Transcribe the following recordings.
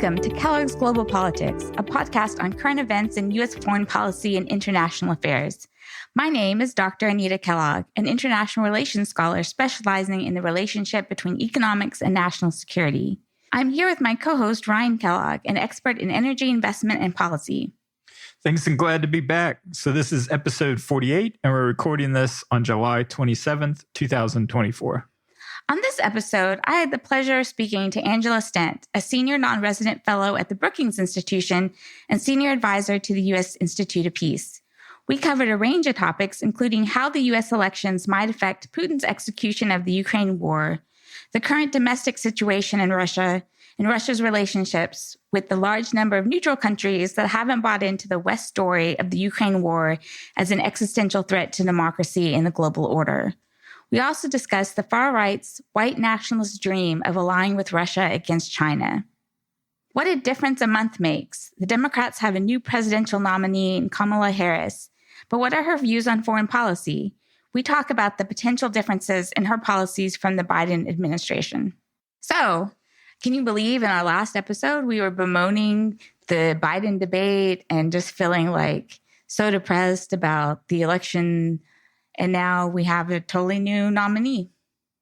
Welcome to Kellogg's Global Politics, a podcast on current events in U.S. foreign policy and international affairs. My name is Dr. Anita Kellogg, an international relations scholar specializing in the relationship between economics and national security. I'm here with my co-host, Ryan Kellogg, an expert in energy investment and policy. Thanks and glad to be back. So this is episode 48, and we're recording this on July 27th, 2024. On this episode, I had the pleasure of speaking to Angela Stent, a senior non-resident fellow at the Brookings Institution and senior advisor to the U.S. Institute of Peace. We covered a range of topics, including how the U.S. elections might affect Putin's execution of the Ukraine war, the current domestic situation in Russia, and Russia's relationships with the large number of neutral countries that haven't bought into the West story of the Ukraine war as an existential threat to democracy and the global order. We also discussed the far right's white nationalist dream of allying with Russia against China. What a difference a month makes. The Democrats have a new presidential nominee in Kamala Harris. But what are her views on foreign policy? We talk about the potential differences in her policies from the Biden administration. So, can you believe in our last episode, we were bemoaning the Biden debate and just feeling like so depressed about the election. And now we have a totally new nominee.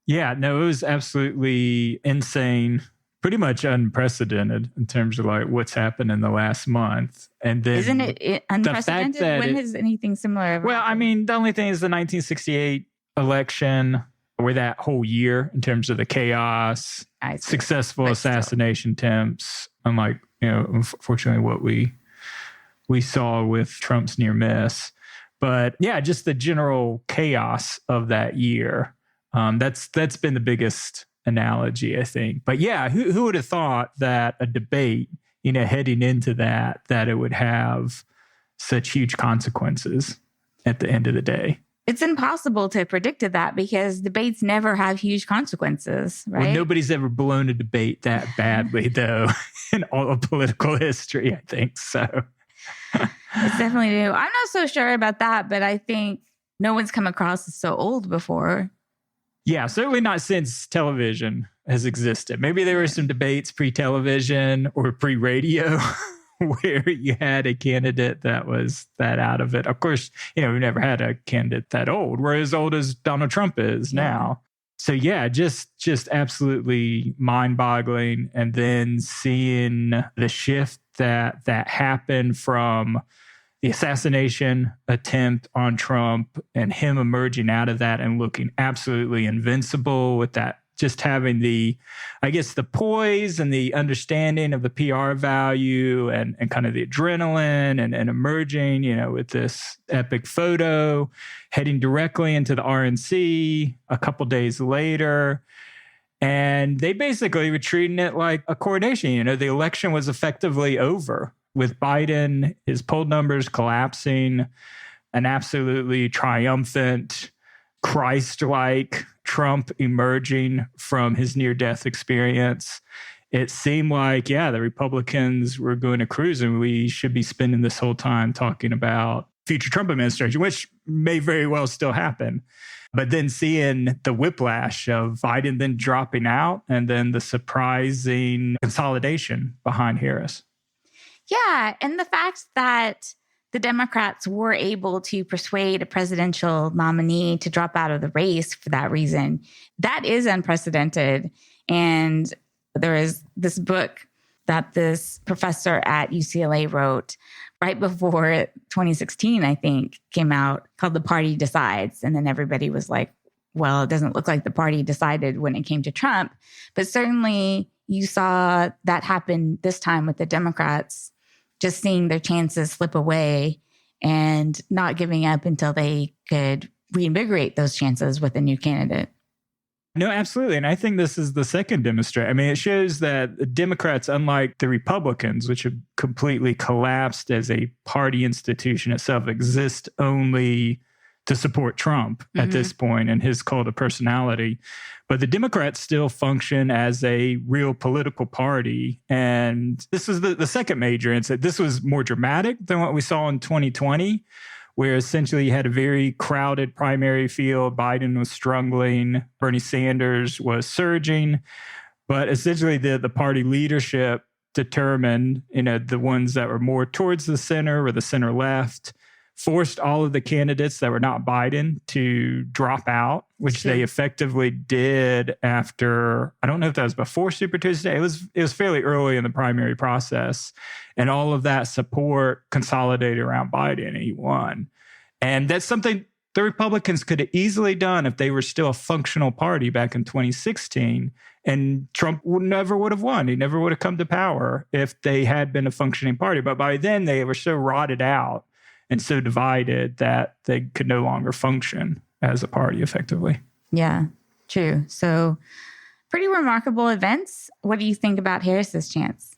Yeah, no, it was absolutely insane, pretty much unprecedented in terms of like what's happened in the last month. And then isn't it unprecedented? When has anything similar ever Well, happened? I mean, the only thing is the 1968 election, where that whole year in terms of the chaos, successful assassination attempts, unlike, unfortunately what we saw with Trump's near miss. But yeah, just the general chaos of that year. That's been the biggest analogy, I think. But yeah, who would have thought that a debate, heading into that it would have such huge consequences at the end of the day? It's impossible to have predicted that because debates never have huge consequences, right? Well, nobody's ever blown a debate that badly, though, in all of political history, I think so. It's definitely new. I'm not so sure about that, but I think no one's come across as so old before. Yeah, certainly not since television has existed. Maybe there were some debates pre-television or pre-radio where you had a candidate that was that out of it. Of course, we've never had a candidate that old. We're as old as Donald Trump is now. So yeah, just absolutely mind-boggling. And then seeing the shift that happened from the assassination attempt on Trump and him emerging out of that and looking absolutely invincible with that, just having the poise and the understanding of the PR value and kind of the adrenaline and emerging, with this epic photo, heading directly into the RNC a couple days later. And they basically were treating it like a coronation. The election was effectively over with Biden, his poll numbers collapsing, an absolutely triumphant, Christ-like Trump emerging from his near-death experience. It seemed like, the Republicans were going to cruise and we should be spending this whole time talking about future Trump administration, which may very well still happen. But then seeing the whiplash of Biden then dropping out and then the surprising consolidation behind Harris. Yeah, and the fact that the Democrats were able to persuade a presidential nominee to drop out of the race for that reason, that is unprecedented. And there is this book that this professor at UCLA wrote right before 2016, I think, came out, called The Party Decides. And then everybody was like, well, it doesn't look like the party decided when it came to Trump. But certainly you saw that happen this time with the Democrats, just seeing their chances slip away and not giving up until they could reinvigorate those chances with a new candidate. No, absolutely. And I think this is the second demonstration. I mean, it shows that the Democrats, unlike the Republicans, which have completely collapsed as a party institution itself, exist only to support Trump at this point and his cult of personality. But the Democrats still function as a real political party. And this is the second major incident. This was more dramatic than what we saw in 2020, where essentially you had a very crowded primary field. Biden was struggling. Bernie Sanders was surging. But essentially the party leadership determined, the ones that were more towards the center or the center left, forced all of the candidates that were not Biden to drop out, which they effectively did after, I don't know if that was before Super Tuesday. It was fairly early in the primary process. And all of that support consolidated around Biden, and he won. And that's something the Republicans could have easily done if they were still a functional party back in 2016. And Trump never would have won. He never would have come to power if they had been a functioning party. But by then, they were so rotted out and so divided that they could no longer function as a party effectively. Yeah, true. So pretty remarkable events. What do you think about Harris's chance?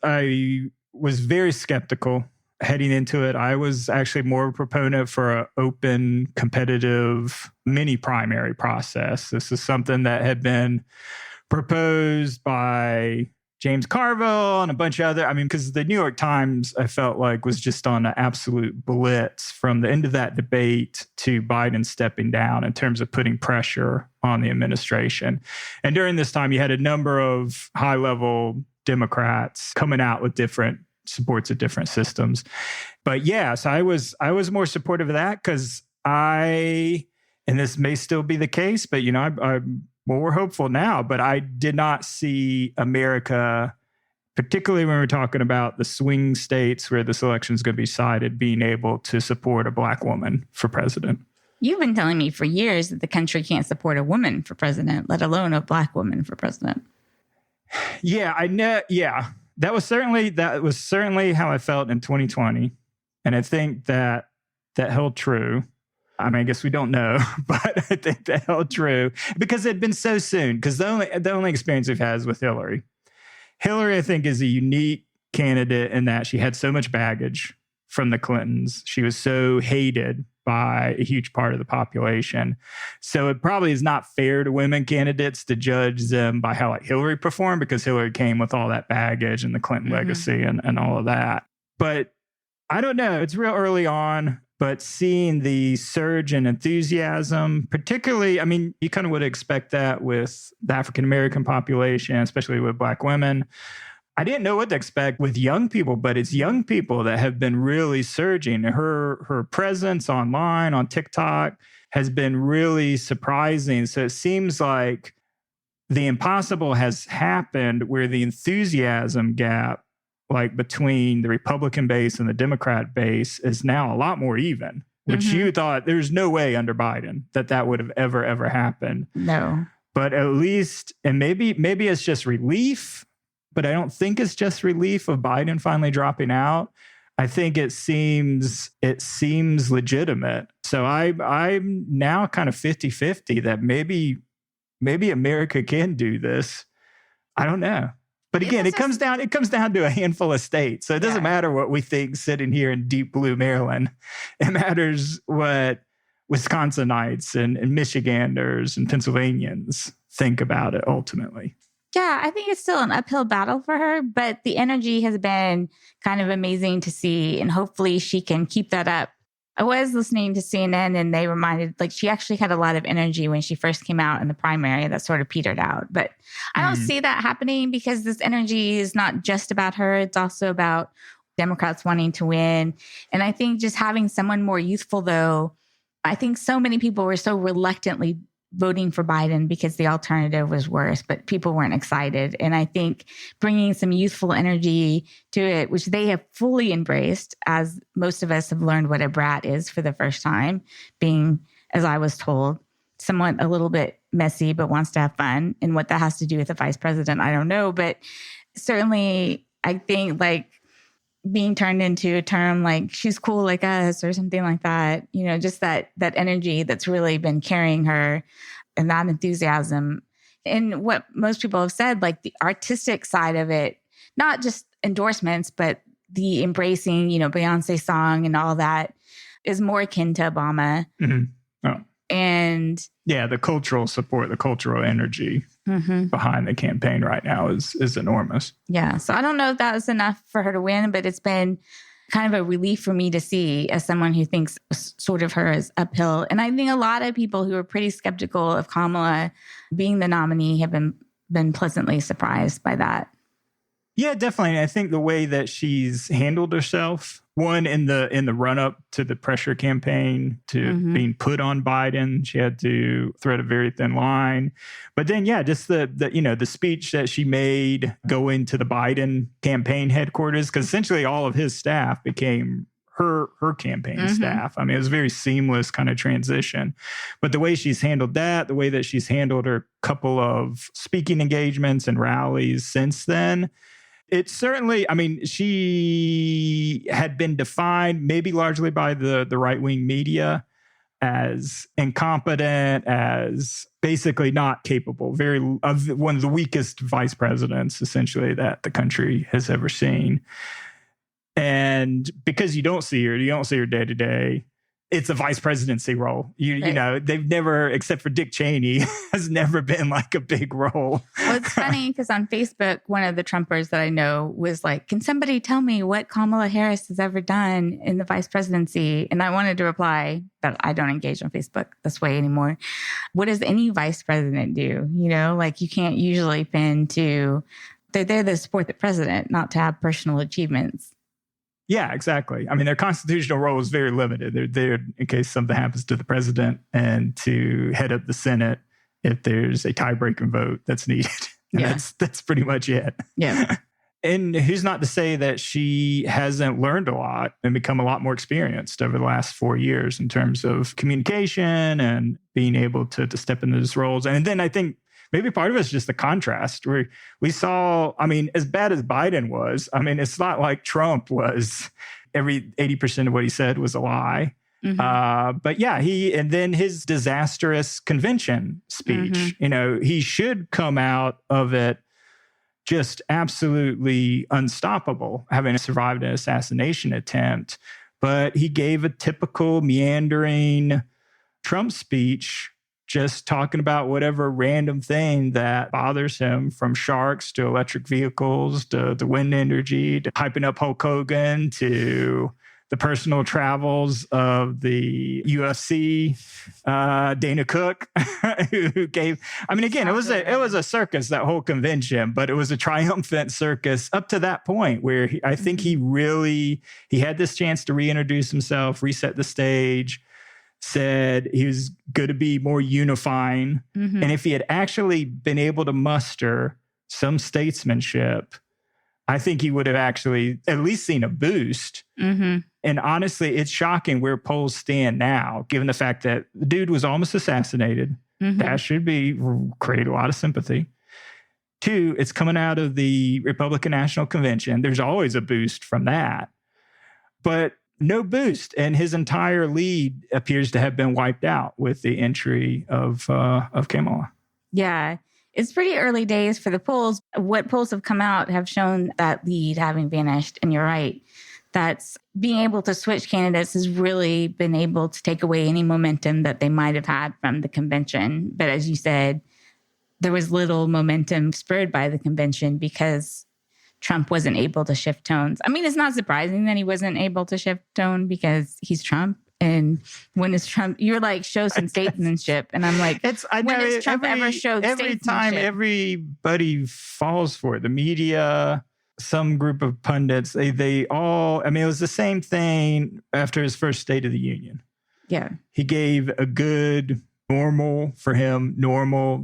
I was very skeptical heading into it. I was actually more of a proponent for an open, competitive mini primary process. This is something that had been proposed by James Carville and a bunch of other, because the New York Times, I felt like, was just on an absolute blitz from the end of that debate to Biden stepping down in terms of putting pressure on the administration. And during this time, you had a number of high-level Democrats coming out with different supports of different systems. But yes, I was more supportive of that because and this may still be the case, but I'm we're hopeful now, but I did not see America, particularly when we're talking about the swing states where this election is going to be decided, being able to support a Black woman for president. You've been telling me for years that the country can't support a woman for president, let alone a Black woman for president. Yeah, I know. Yeah, that was certainly how I felt in 2020, and I think that held true. I guess we don't know, but I think that held true because it had been so soon. Because the only experience we've had is with Hillary. Hillary, I think, is a unique candidate in that she had so much baggage from the Clintons. She was so hated by a huge part of the population. So it probably is not fair to women candidates to judge them by how Hillary performed, because Hillary came with all that baggage and the Clinton legacy and all of that. But I don't know. It's real early on. But seeing the surge in enthusiasm, particularly, you kind of would expect that with the African-American population, especially with Black women. I didn't know what to expect with young people, but it's young people that have been really surging. Her presence online, on TikTok, has been really surprising. So it seems like the impossible has happened, where the enthusiasm gap between the Republican base and the Democrat base is now a lot more even, which you thought there's no way under Biden that would have ever happened. No. But at least, and maybe it's just relief, but I don't think it's just relief of Biden finally dropping out. I think it seems legitimate. So I'm now kind of 50-50 that maybe America can do this. I don't know. But again, it comes down to a handful of states. So it doesn't matter what we think sitting here in deep blue Maryland. It matters what Wisconsinites and Michiganders and Pennsylvanians think about it ultimately. Yeah, I think it's still an uphill battle for her, but the energy has been kind of amazing to see, and hopefully she can keep that up. I was listening to CNN, and they reminded, she actually had a lot of energy when she first came out in the primary that sort of petered out. But I don't see that happening, because this energy is not just about her. It's also about Democrats wanting to win. And I think just having someone more youthful, though, I think so many people were so reluctantly voting for Biden because the alternative was worse, but people weren't excited. And I think bringing some youthful energy to it, which they have fully embraced, as most of us have learned what a brat is for the first time, being, as I was told, somewhat a little bit messy, but wants to have fun. And what that has to do with the vice president, I don't know. But certainly, I think being turned into a term she's cool like us or something like that, just that energy that's really been carrying her, and that enthusiasm. And what most people have said, the artistic side of it, not just endorsements, but the embracing, Beyonce song and all that, is more akin to Obama. Mm-hmm. Oh. And yeah, the cultural support, the cultural energy behind the campaign right now is enormous. Yeah. So I don't know if that was enough for her to win, but it's been kind of a relief for me to see, as someone who thinks sort of her as uphill. And I think a lot of people who are pretty skeptical of Kamala being the nominee have been pleasantly surprised by that. Yeah, definitely. I think the way that she's handled herself, one in the run up to the pressure campaign to being put on Biden, she had to thread a very thin line. But then, yeah, just the speech that she made going to the Biden campaign headquarters, because essentially all of his staff became her campaign staff. I mean, it was a very seamless kind of transition. But the way she's handled that, the way that she's handled her couple of speaking engagements and rallies since then, it certainly, I mean, she had been defined maybe largely by the right-wing media as incompetent, as basically not capable, of one of the weakest vice presidents, essentially, that the country has ever seen. And because you don't see her day to day, it's a vice presidency role. You know, they've never, except for Dick Cheney, has never been like a big role. Well, it's funny because on Facebook, one of the Trumpers that I know was like, can somebody tell me what Kamala Harris has ever done in the vice presidency? And I wanted to reply, but I don't engage on Facebook this way anymore. What does any vice president do? You know, like you can't usually pin to, they're there to support the president, not to have personal achievements. Yeah, exactly. I mean, their constitutional role is very limited. They're there in case something happens to the president and to head up the Senate if there's a tie-breaking vote that's needed. And that's pretty much it. Yeah. And who's not to say that she hasn't learned a lot and become a lot more experienced over the last 4 years in terms of communication and being able to step into those roles. And then I think maybe part of it is just the contrast where we saw, I mean, as bad as Biden was, I mean, it's not like Trump was every 80% of what he said was a lie. But yeah, and then his disastrous convention speech, you know, he should come out of it just absolutely unstoppable, having survived an assassination attempt. But he gave a typical meandering Trump speech, just talking about whatever random thing that bothers him, from sharks to electric vehicles to wind energy to hyping up Hulk Hogan to the personal travels of the UFC, Dana Cook, who gave, I mean, again, it was a circus, that whole convention, but it was a triumphant circus up to that point where I think he had this chance to reintroduce himself, reset the stage, said he was going to be more unifying. And if he had actually been able to muster some statesmanship, I think he would have actually at least seen a boost. And honestly, it's shocking where polls stand now, given the fact that the dude was almost assassinated. That should create a lot of sympathy. 2, it's coming out of the Republican National Convention. There's always a boost from that. But no boost, and his entire lead appears to have been wiped out with the entry of Kamala. Yeah, it's pretty early days for the polls. What polls have come out have shown that lead having vanished, and you're right. That's being able to switch candidates has really been able to take away any momentum that they might have had from the convention. But as you said, there was little momentum spurred by the convention because Trump wasn't able to shift tones. I mean, it's not surprising that he wasn't able to shift tone because he's Trump. And when is Trump, you're like, show some statesmanship. And I'm like, when has Trump ever showed statesmanship? Every time everybody falls for it, the media, some group of pundits, they all, I mean, it was the same thing after his first State of the Union. Yeah. He gave a good, normal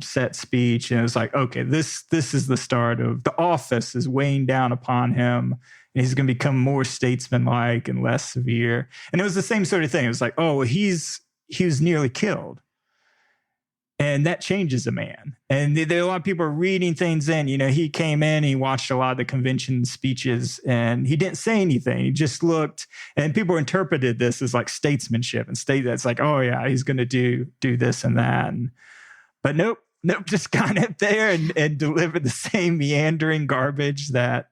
set speech. And it was like, okay, this is the start of the office is weighing down upon him. And he's going to become more statesmanlike and less severe. And it was the same sort of thing. It was like, oh, he was nearly killed. And that changes a man. And there are a lot of people reading things in. You know, he came in, he watched a lot of the convention speeches, and he didn't say anything. He just looked, and people interpreted this as like statesmanship and that's like, oh yeah, he's going to do this and that. But nope, just got up there and delivered the same meandering garbage that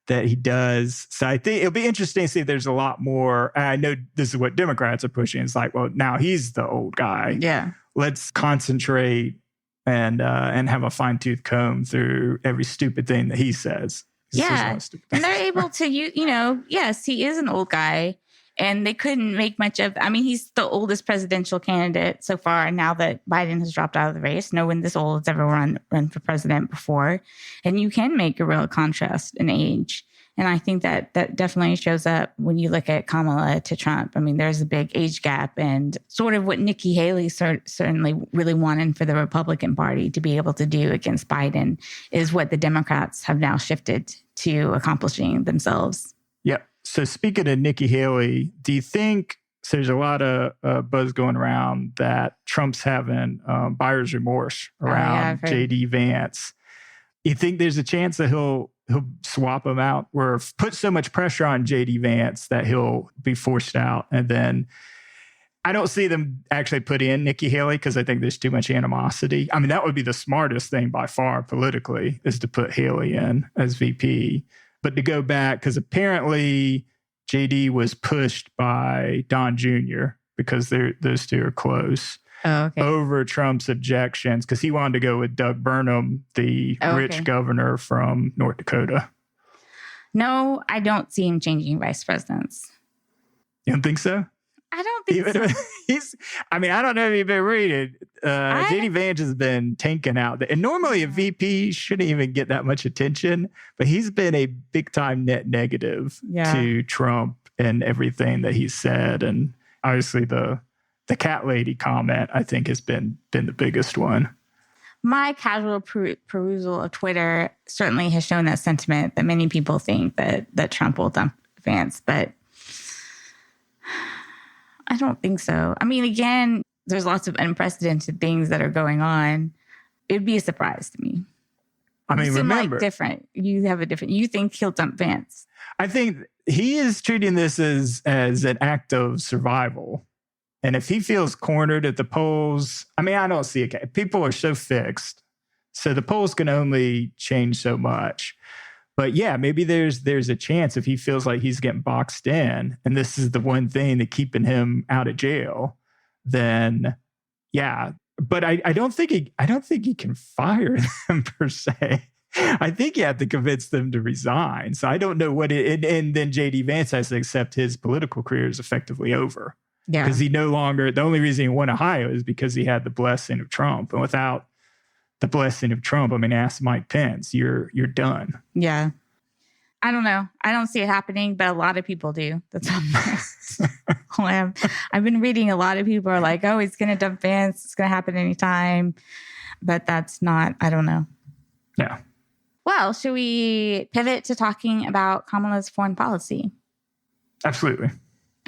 he does. So I think it'll be interesting to see if there's a lot more. I know this is what Democrats are pushing. It's like, well, now he's the old guy. Yeah. Let's concentrate and have a fine-tooth comb through every stupid thing that he says. Yeah. And they're able to, yes, he is an old guy. And they couldn't make much of, I mean, he's the oldest presidential candidate so far. And now that Biden has dropped out of the race, no one this old has ever run for president before. And you can make a real contrast in age. And I think that definitely shows up when you look at Kamala to Trump. I mean, there's a big age gap, and sort of what Nikki Haley certainly really wanted for the Republican Party to be able to do against Biden is what the Democrats have now shifted to accomplishing themselves. Yeah. So speaking of Nikki Haley, do you think, so there's a lot of buzz going around that Trump's having buyer's remorse around J.D. Vance. You think there's a chance that he'll swap him out or put so much pressure on J.D. Vance that he'll be forced out? And then I don't see them actually put in Nikki Haley because I think there's too much animosity. I mean, that would be the smartest thing by far politically, is to put Haley in as VP. But to go back, because apparently JD was pushed by Don Jr. because those two are close. Over Trump's objections, because he wanted to go with Doug Burnham, the rich governor from North Dakota. No, I don't see him changing vice presidents. You don't think so? I don't think so. I don't know if you've been reading. J.D. Vance has been tanking out. And normally a VP shouldn't even get that much attention, but he's been a big-time net negative to Trump and everything that he said. And obviously the cat lady comment, I think, has been the biggest one. My casual perusal of Twitter certainly has shown that sentiment, that many people think that Trump will dump Vance, but I don't think so. I mean, again, there's lots of unprecedented things that are going on. It'd be a surprise to me. I mean, remember, different. You think he'll dump Vance? I think he is treating this as an act of survival. And if he feels cornered at the polls, I mean, I don't see it. People are so fixed. So the polls can only change so much. But yeah, maybe there's a chance if he feels like he's getting boxed in, and this is the one thing that's keeping him out of jail, then yeah. But I don't think he can fire them per se. I think you have to convince them to resign. So I don't know what and then J.D. Vance has to accept his political career is effectively over. Yeah. Because he no longer, the only reason he won Ohio is because he had the blessing of Trump. And without the blessing of Trump, I mean, ask Mike Pence, you're done. Yeah. I don't know. I don't see it happening, but a lot of people do. That's all I have. I've been reading a lot of people are like, oh, he's going to dump Vance. It's going to happen anytime. But that's not, I don't know. Yeah. Well, should we pivot to talking about Kamala's foreign policy? Absolutely.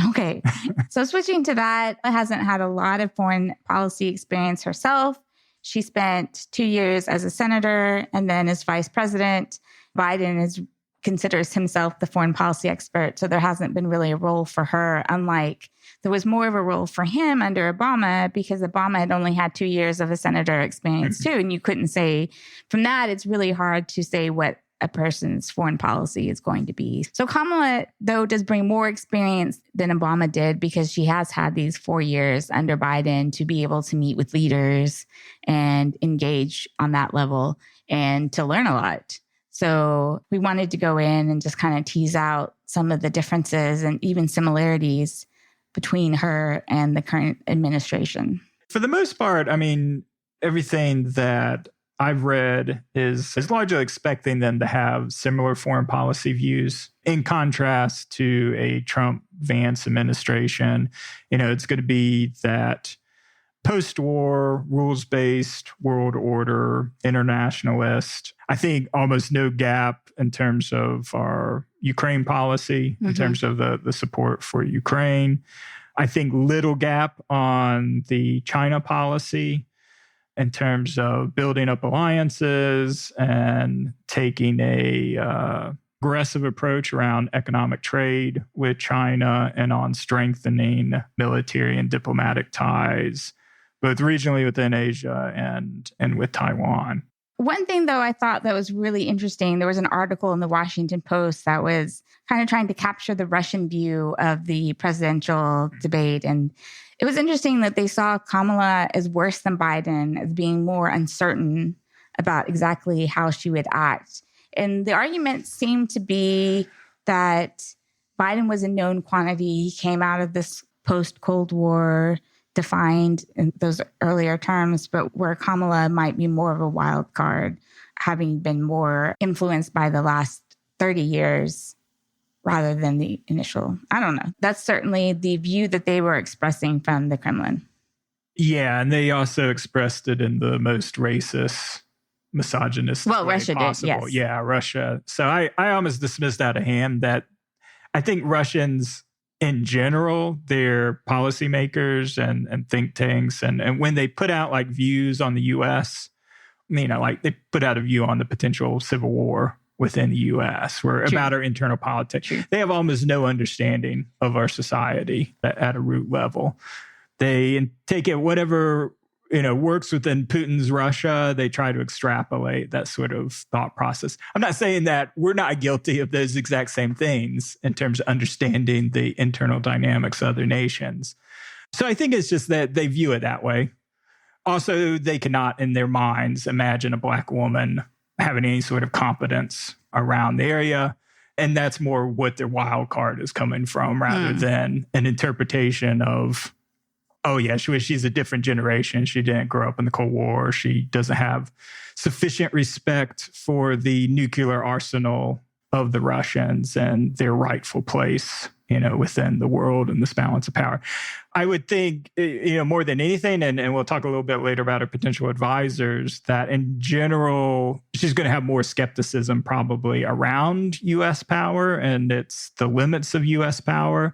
Okay. So switching to that, hasn't had a lot of foreign policy experience herself. She spent 2 years as a senator and then as vice president. Biden considers himself the foreign policy expert, so there hasn't been really a role for her, unlike there was more of a role for him under Obama, because Obama had only had 2 years of a senator experience too. And you couldn't say, from that, it's really hard to say what a person's foreign policy is going to be. So Kamala, though, does bring more experience than Obama did, because she has had these 4 years under Biden to be able to meet with leaders and engage on that level and to learn a lot. So we wanted to go in and just kind of tease out some of the differences and even similarities between her and the current administration. For the most part, I mean, everything that I've read is largely expecting them to have similar foreign policy views in contrast to a Trump-Vance administration. You know, it's going to be that post-war, rules-based world order, internationalist. I think almost no gap in terms of our Ukraine policy, in terms of the support for Ukraine. I think little gap on the China policy in terms of building up alliances and taking a aggressive approach around economic trade with China and on strengthening military and diplomatic ties, both regionally within Asia and with Taiwan. One thing, though, I thought that was really interesting, there was an article in the Washington Post that was kind of trying to capture the Russian view of the presidential debate. And it was interesting that they saw Kamala as worse than Biden, as being more uncertain about exactly how she would act. And the argument seemed to be that Biden was a known quantity. He came out of this post-Cold War defined in those earlier terms, but where Kamala might be more of a wild card, having been more influenced by the last 30 years rather than the initial. I don't know. That's certainly the view that they were expressing from the Kremlin. Yeah, and they also expressed it in the most racist, misogynist way Russia possible. did, yes. Yeah, Russia. So I almost dismissed out of hand that I think Russians in general, they're policymakers and think tanks. And when they put out like views on the U.S., like they put out a view on the potential civil war within the U.S. about our internal politics. True. They have almost no understanding of our society at a root level. They take it whatever works within Putin's Russia. They try to extrapolate that sort of thought process. I'm not saying that we're not guilty of those exact same things in terms of understanding the internal dynamics of other nations. So I think it's just that they view it that way. Also, they cannot in their minds imagine a Black woman having any sort of competence around the area. And that's more what their wild card is coming from rather than an interpretation of, oh, yeah, she's a different generation. She didn't grow up in the Cold War. She doesn't have sufficient respect for the nuclear arsenal of the Russians and their rightful place, within the world and this balance of power. I would think, more than anything, and we'll talk a little bit later about her potential advisors, that in general, she's going to have more skepticism probably around U.S. power and it's the limits of U.S. power.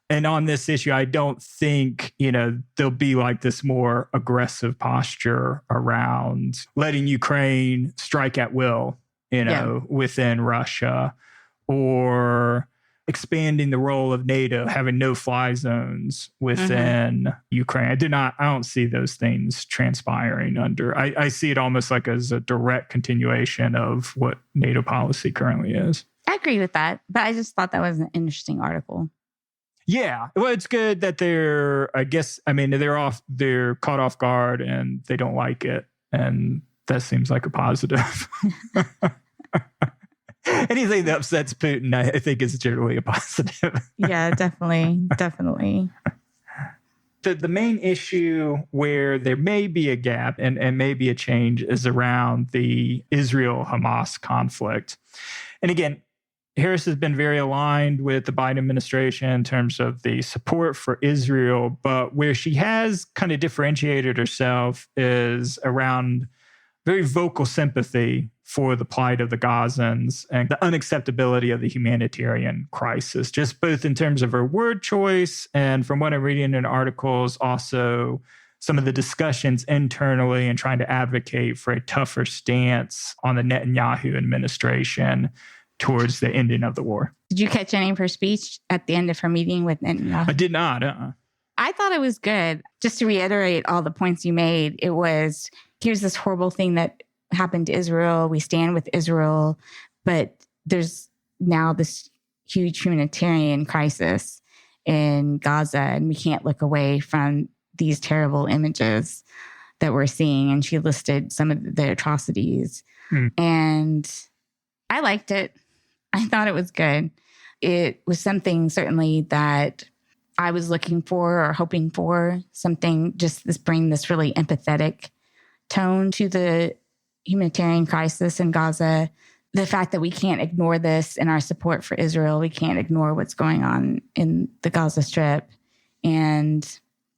And on this issue, I don't think, there'll be like this more aggressive posture around letting Ukraine strike at will, within Russia, or expanding the role of NATO, having no-fly zones within Ukraine. I don't see those things transpiring under. I see it almost like as a direct continuation of what NATO policy currently is. I agree with that, but I just thought that was an interesting article. Yeah. Well, it's good that they're caught off guard and they don't like it. And that seems like a positive. Anything that upsets Putin, I think is generally a positive. Yeah, definitely. The main issue where there may be a gap and maybe a change is around the Israel-Hamas conflict. And again, Harris has been very aligned with the Biden administration in terms of the support for Israel, but where she has kind of differentiated herself is around very vocal sympathy for the plight of the Gazans and the unacceptability of the humanitarian crisis, just both in terms of her word choice and from what I'm reading in articles, also some of the discussions internally and trying to advocate for a tougher stance on the Netanyahu administration towards the ending of the war. Did you catch any of her speech at the end of her meeting with Anita? I did not. I thought it was good. Just to reiterate all the points you made, it was, here's this horrible thing that happened to Israel. We stand with Israel, but there's now this huge humanitarian crisis in Gaza, and we can't look away from these terrible images that we're seeing. And she listed some of the atrocities. And I liked it. I thought it was good. It was something certainly that I was looking for or hoping for, something just bring this really empathetic tone to the humanitarian crisis in Gaza. The fact that we can't ignore this in our support for Israel. We can't ignore what's going on in the Gaza Strip. And,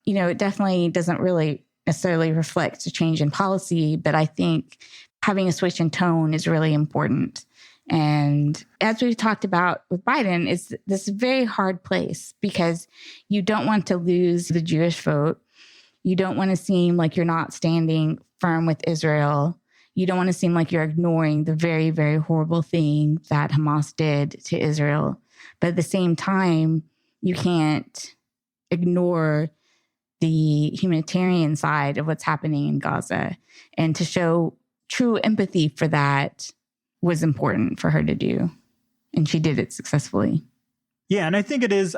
it definitely doesn't really necessarily reflect a change in policy, but I think having a switch in tone is really important. And as we've talked about with Biden, it's this very hard place because you don't want to lose the Jewish vote. You don't want to seem like you're not standing firm with Israel. You don't want to seem like you're ignoring the very, very horrible thing that Hamas did to Israel. But at the same time, you can't ignore the humanitarian side of what's happening in Gaza. And to show true empathy for that was important for her to do. And she did it successfully. Yeah, and I think it is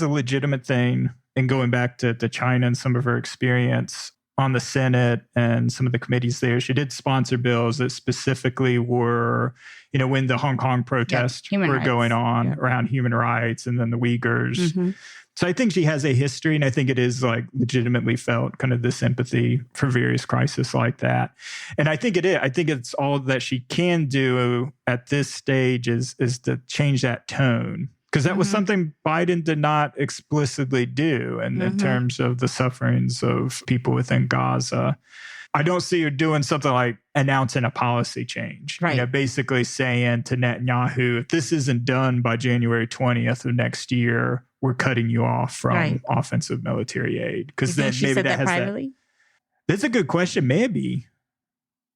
a legitimate thing. And going back to China and some of her experience on the Senate and some of the committees there. She did sponsor bills that specifically were, when the Hong Kong protests were going on around human rights and then the Uyghurs. Mm-hmm. So I think she has a history, and I think it is like legitimately felt kind of the sympathy for various crises like that. And I think it is. I think it's all that she can do at this stage is to change that tone. Because that was something Biden did not explicitly do in terms of the sufferings of people within Gaza. I don't see her doing something like announcing a policy change. Right. Basically saying to Netanyahu, if this isn't done by January 20th of next year, we're cutting you off from offensive military aid. Because then she maybe said that has privately? That's a good question. Maybe.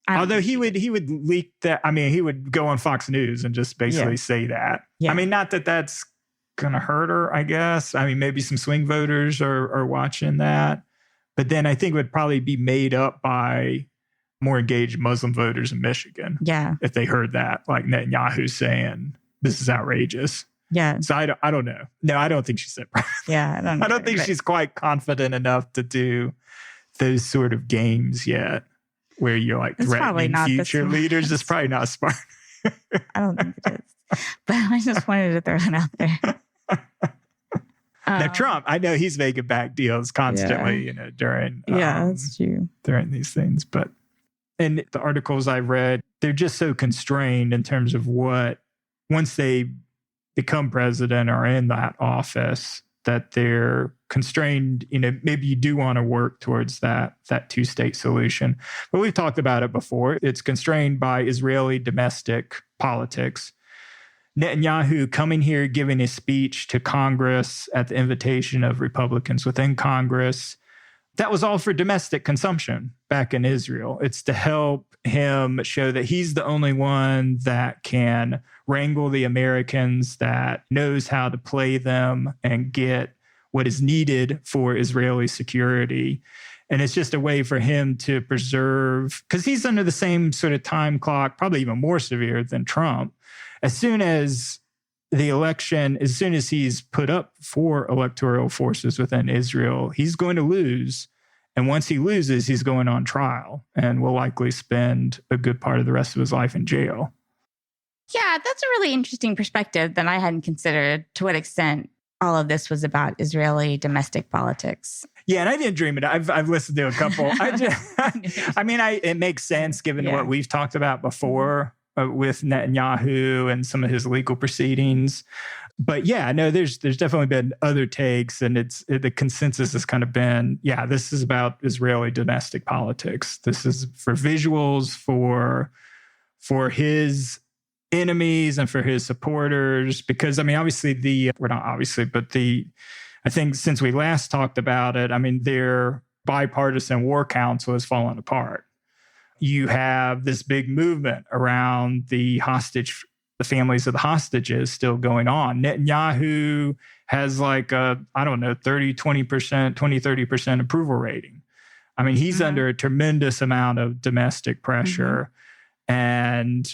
Although he would leak that. I mean, he would go on Fox News and just basically say that. Yeah. I mean, not that that's going to hurt her, I guess. I mean, maybe some swing voters are watching that. But then I think it would probably be made up by more engaged Muslim voters in Michigan. Yeah. If they heard that, like Netanyahu saying, this is outrageous. Yeah. So I don't know. No, I don't think she said privately. Yeah, I don't think she's quite confident enough to do those sort of games yet where you're like threatening future leaders. It's probably not smart. I don't think it is. But I just wanted to throw it out there. Now, Trump, I know he's making back deals constantly, during that's true. During these things. But in the articles I read, they're just so constrained in terms of what, once they become president or in that office, that they're constrained. Maybe you do want to work towards that two-state solution. But we've talked about it before. It's constrained by Israeli domestic politics. Netanyahu coming here, giving a speech to Congress at the invitation of Republicans within Congress, that was all for domestic consumption back in Israel. It's to help him show that he's the only one that can wrangle the Americans, that knows how to play them and get what is needed for Israeli security. And it's just a way for him to preserve, because he's under the same sort of time clock, probably even more severe than Trump. As soon as the election, as soon as he's put up for electoral forces within Israel, he's going to lose. And once he loses, he's going on trial and will likely spend a good part of the rest of his life in jail. Yeah, that's a really interesting perspective that I hadn't considered, to what extent all of this was about Israeli domestic politics. Yeah, and I didn't dream it. I've listened to a couple. It makes sense given what we've talked about before with Netanyahu and some of his legal proceedings. But yeah, no, there's definitely been other takes, and the consensus has kind of been, this is about Israeli domestic politics. This is for visuals, for his enemies and for his supporters. Because, obviously I think since we last talked about it, their bipartisan war council has fallen apart. You have this big movement around the families of the hostages still going on. Netanyahu has 30% approval rating. He's under a tremendous amount of domestic pressure. And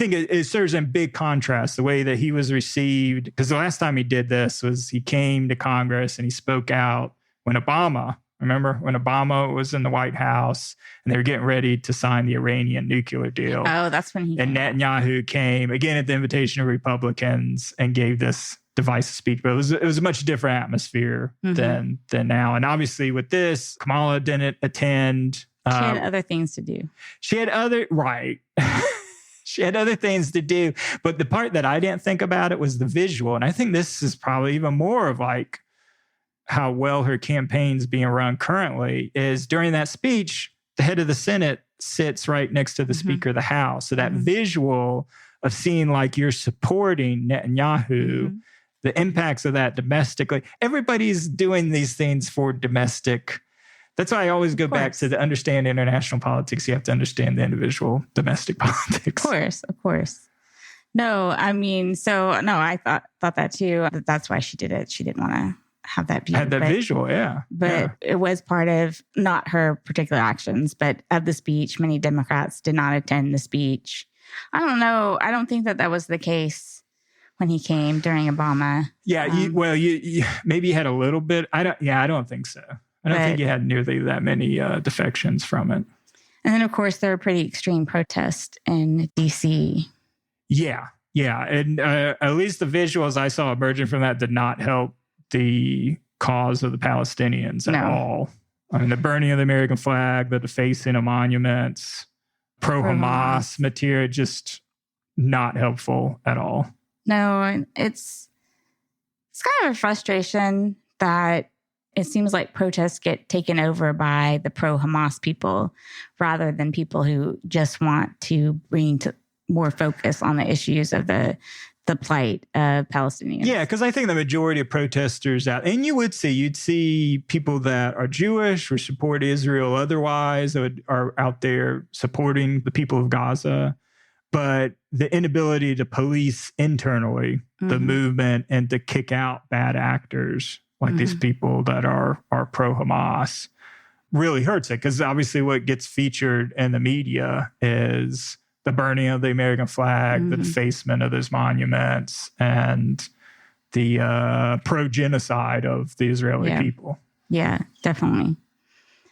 I think it serves in big contrast the way that he was received. Because the last time he did this was he came to Congress and he spoke out when Obama was in the White House and they were getting ready to sign the Iranian nuclear deal. Oh, that's when he came. And Netanyahu came, again, at the invitation of Republicans and gave this divisive speech. But it was a much different atmosphere than now. And obviously with this, Kamala didn't attend. She had other things to do. She had other things to do. But the part that I didn't think about it was the visual. And I think this is probably even more of how well her campaign's being run currently is during that speech, the head of the Senate sits right next to the Speaker of the House. So that visual of seeing you're supporting Netanyahu, the impacts of that domestically, everybody's doing these things for domestic. That's why I always go back to understand international politics. You have to understand the individual domestic politics. Of course. No, I thought that too. That's why she did it. She didn't want to have that view. Had that visual, yeah. But it was part of not her particular actions, but of the speech. Many Democrats did not attend the speech. I don't know. I don't think that was the case when he came during Obama. Yeah, you maybe you had a little bit. I don't think so. I don't think you had nearly that many defections from it. And then, of course, there were pretty extreme protests in D.C. Yeah. And at least the visuals I saw emerging from that did not help the cause of the Palestinians at all. I mean, the burning of the American flag, the defacing of monuments, pro-Hamas material, just not helpful at all. No, it's kind of a frustration that it seems like protests get taken over by the pro-Hamas people rather than people who just want to bring more focus on the issues of the plight of Palestinians. Yeah, because I think the majority of protesters and you'd see people that are Jewish or support Israel otherwise that are out there supporting the people of Gaza. But the inability to police internally the movement and to kick out bad actors like these people that are pro-Hamas really hurts it. Because obviously what gets featured in the media is the burning of the American flag, the defacement of those monuments, and the pro-genocide of the Israeli people. Yeah, definitely.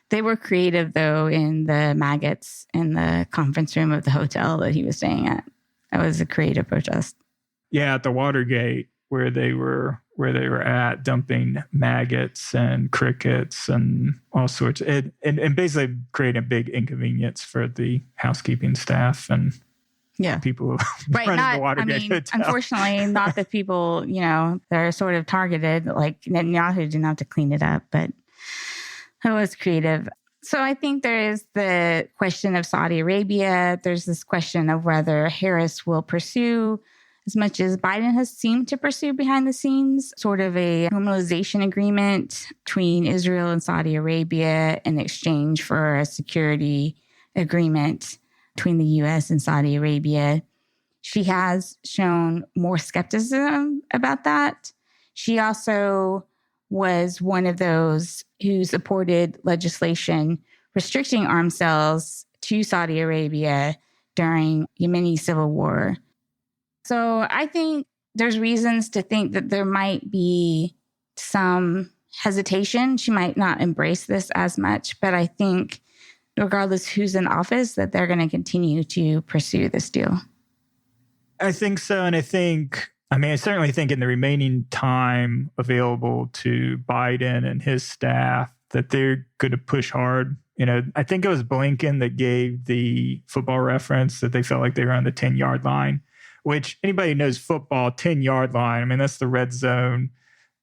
They were creative, though, in the maggots in the conference room of the hotel that he was staying at. That was a creative protest. Yeah, at the Watergate, where they were at, dumping maggots and crickets and all sorts, and basically creating a big inconvenience for the housekeeping staff and people running the Watergate hotel. Unfortunately, not the people that are sort of targeted. Like Netanyahu didn't have to clean it up, but it was creative. So I think there is the question of Saudi Arabia. There's this question of whether Harris will pursue, as much as Biden has seemed to pursue behind the scenes, sort of a normalization agreement between Israel and Saudi Arabia in exchange for a security agreement between the U.S. and Saudi Arabia. She has shown more skepticism about that. She also was one of those who supported legislation restricting arms sales to Saudi Arabia during Yemeni civil war. So I think there's reasons to think that there might be some hesitation. She might not embrace this as much, but I think regardless who's in office, that they're going to continue to pursue this deal. I think so. And I certainly think in the remaining time available to Biden and his staff that they're going to push hard. I think it was Blinken that gave the football reference that they felt like they were on the 10-yard line, which anybody who knows football, 10-yard line, that's the red zone.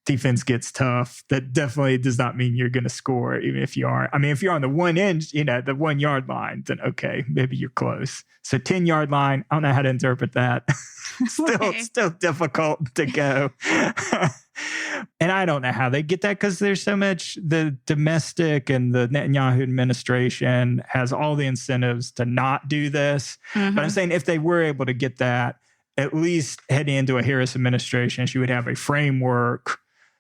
Defense gets tough. That definitely does not mean you're going to score, even if you are. If you're on the one end, the 1 yard line, then okay, maybe you're close. So 10-yard line, I don't know how to interpret that. Still difficult to go. And I don't know how they get that because there's so much, the domestic and the Netanyahu administration has all the incentives to not do this. But I'm saying if they were able to get that, at least heading into a Harris administration, she would have a framework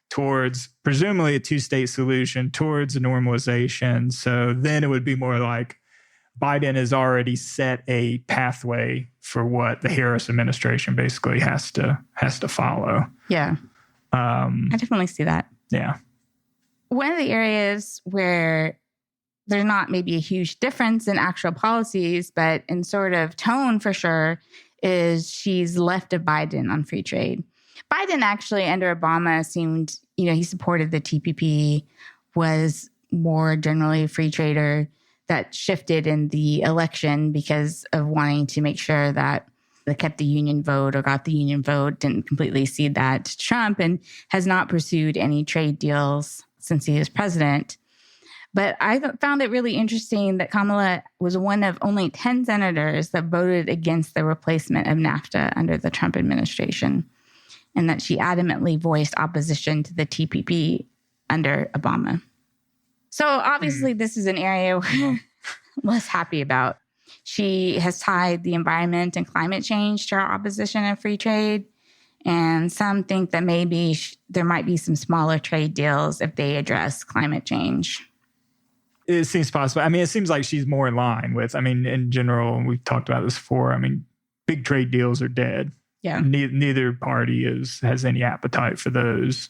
towards presumably a two-state solution, towards a normalization. So then it would be more like Biden has already set a pathway for what the Harris administration basically has to follow. Yeah. I definitely see that. Yeah. One of the areas where there's not maybe a huge difference in actual policies, but in sort of tone for sure, is she's left of Biden on free trade. Biden actually, under Obama, seemed, he supported the TPP, was more generally a free trader. That shifted in the election because of wanting to make sure that they kept the union vote or got the union vote, didn't completely cede that to Trump, and has not pursued any trade deals since he was president. But I found it really interesting that Kamala was one of only 10 senators that voted against the replacement of NAFTA under the Trump administration, and that she adamantly voiced opposition to the TPP under Obama. So obviously this is an area we're less happy about. She has tied the environment and climate change to her opposition of free trade. And some think that maybe there might be some smaller trade deals if they address climate change. It seems possible. It seems like she's more in line with, in general, we've talked about this before. Big trade deals are dead. Yeah. Neither party has any appetite for those.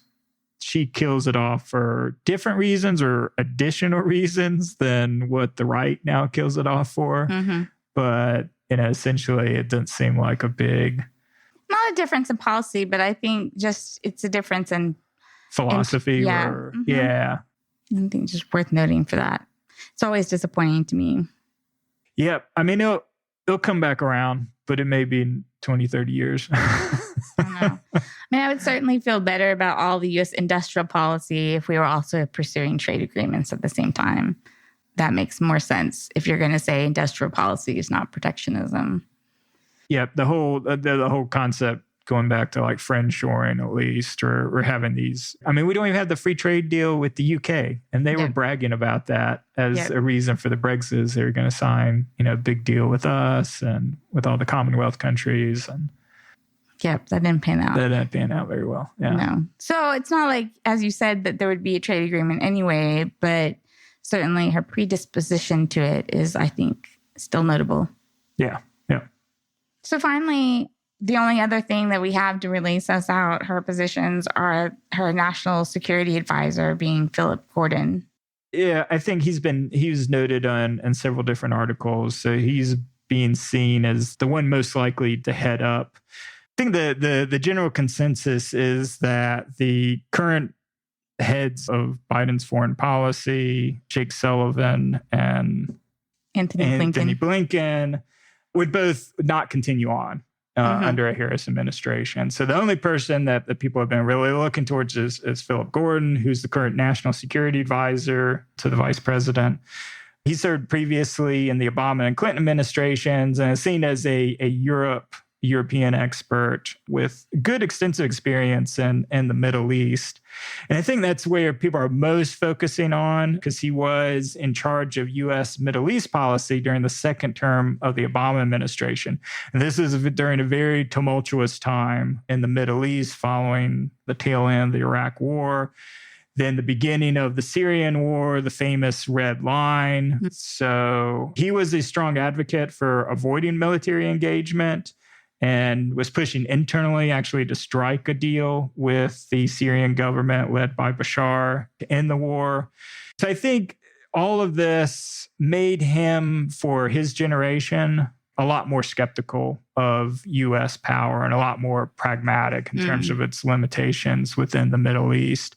she kills it off for different reasons or additional reasons than what the right now kills it off for. Mm-hmm. But, essentially it doesn't seem like a big... Not a difference in policy, but I think just it's a difference in... philosophy yeah. or... Mm-hmm. Yeah. I think just worth noting for that. It's always disappointing to me. Yeah. I mean, it'll come back around, but it may be in 20, 30 years. I don't know. I mean, I would certainly feel better about all the U.S. industrial policy if we were also pursuing trade agreements at the same time. That makes more sense if you're going to say industrial policy is not protectionism. Yeah, the whole concept going back to like friendshoring at least, or having these. I mean, we don't even have the free trade deal with the UK, and they were bragging about that as a reason for the Brexit. They were going to sign, a big deal with us and with all the Commonwealth countries. And yep, that didn't pan out. That didn't pan out very well. Yeah. No. So it's not like, as you said, that there would be a trade agreement anyway, but certainly her predisposition to it is, I think, still notable. Yeah. Yeah. So finally, the only other thing that we have to really suss out her positions are her national security advisor being Philip Gordon. Yeah, I think he was noted in several different articles. So he's being seen as the one most likely to head up. I think the general consensus is that the current heads of Biden's foreign policy, Jake Sullivan and Anthony Blinken, would both not continue on under a Harris administration. So the only person that the people have been really looking towards is Philip Gordon, who's the current national security advisor to the vice president. He served previously in the Obama and Clinton administrations and is seen as a European expert with good extensive experience in the Middle East. And I think that's where people are most focusing on, because he was in charge of U.S. Middle East policy during the second term of the Obama administration. And this is during a very tumultuous time in the Middle East following the tail end of the Iraq War. Then the beginning of the Syrian war, the famous Red Line. So he was a strong advocate for avoiding military engagement and was pushing internally actually to strike a deal with the Syrian government led by Bashar to end the war. So I think all of this made him, for his generation, a lot more skeptical of U.S. power and a lot more pragmatic in terms of its limitations within the Middle East.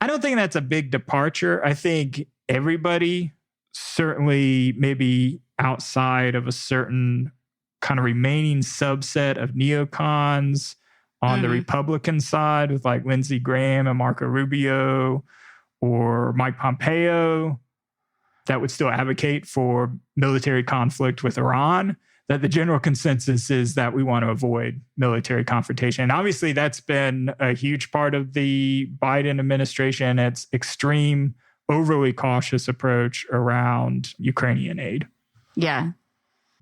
I don't think that's a big departure. I think everybody, certainly maybe outside of a certain kind of remaining subset of neocons on the Republican side with like Lindsey Graham and Marco Rubio or Mike Pompeo that would still advocate for military conflict with Iran, that the general consensus is that we want to avoid military confrontation. And obviously that's been a huge part of the Biden administration, its extreme, overly cautious approach around Ukrainian aid. Yeah.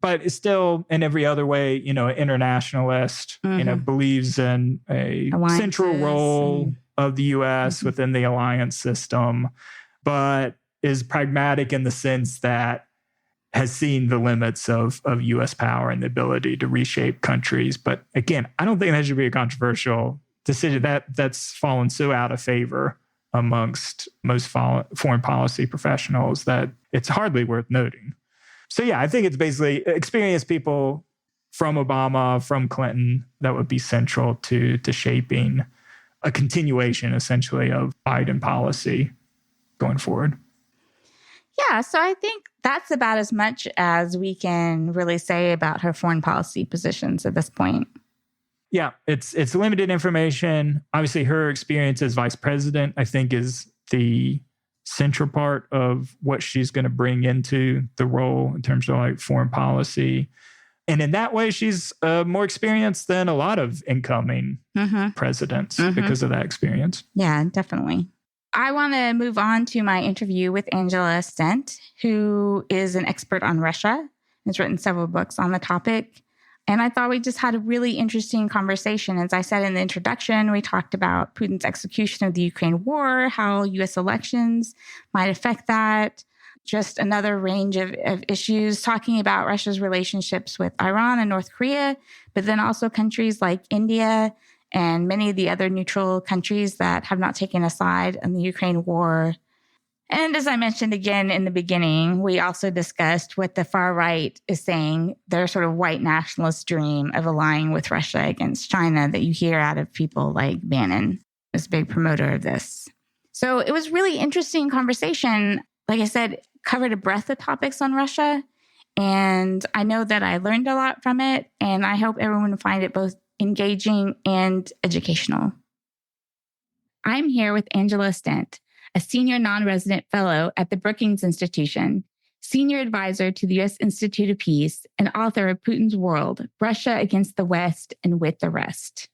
But it's still, in every other way, an internationalist, believes in a central role of the U.S. within the alliance system, but is pragmatic in the sense that has seen the limits of U.S. power and the ability to reshape countries. But again, I don't think that should be a controversial decision. That's fallen so out of favor amongst most foreign policy professionals that it's hardly worth noting. So yeah, I think it's basically experienced people from Obama, from Clinton, that would be central to shaping a continuation, essentially, of Biden policy going forward. Yeah, so I think that's about as much as we can really say about her foreign policy positions at this point. Yeah, it's limited information. Obviously, her experience as vice president, I think, is the central part of what she's going to bring into the role in terms of like foreign policy. And in that way, she's more experienced than a lot of incoming presidents because of that experience. Yeah, definitely. I want to move on to my interview with Angela Stent, who is an expert on Russia, has written several books on the topic. And I thought we just had a really interesting conversation. As I said in the introduction, we talked about Putin's execution of the Ukraine war, how U.S. elections might affect that, just another range of issues, talking about Russia's relationships with Iran and North Korea, but then also countries like India and many of the other neutral countries that have not taken a side in the Ukraine war. And as I mentioned again in the beginning, we also discussed what the far right is saying, their sort of white nationalist dream of allying with Russia against China that you hear out of people like Bannon, this big promoter of this. So it was really interesting conversation. Like I said, covered a breadth of topics on Russia. And I know that I learned a lot from it. And I hope everyone will find it both engaging and educational. I'm here with Angela Stent, a senior non-resident fellow at the Brookings Institution, senior advisor to the U.S. Institute of Peace, and author of Putin's World, Russia Against the West and With the Rest.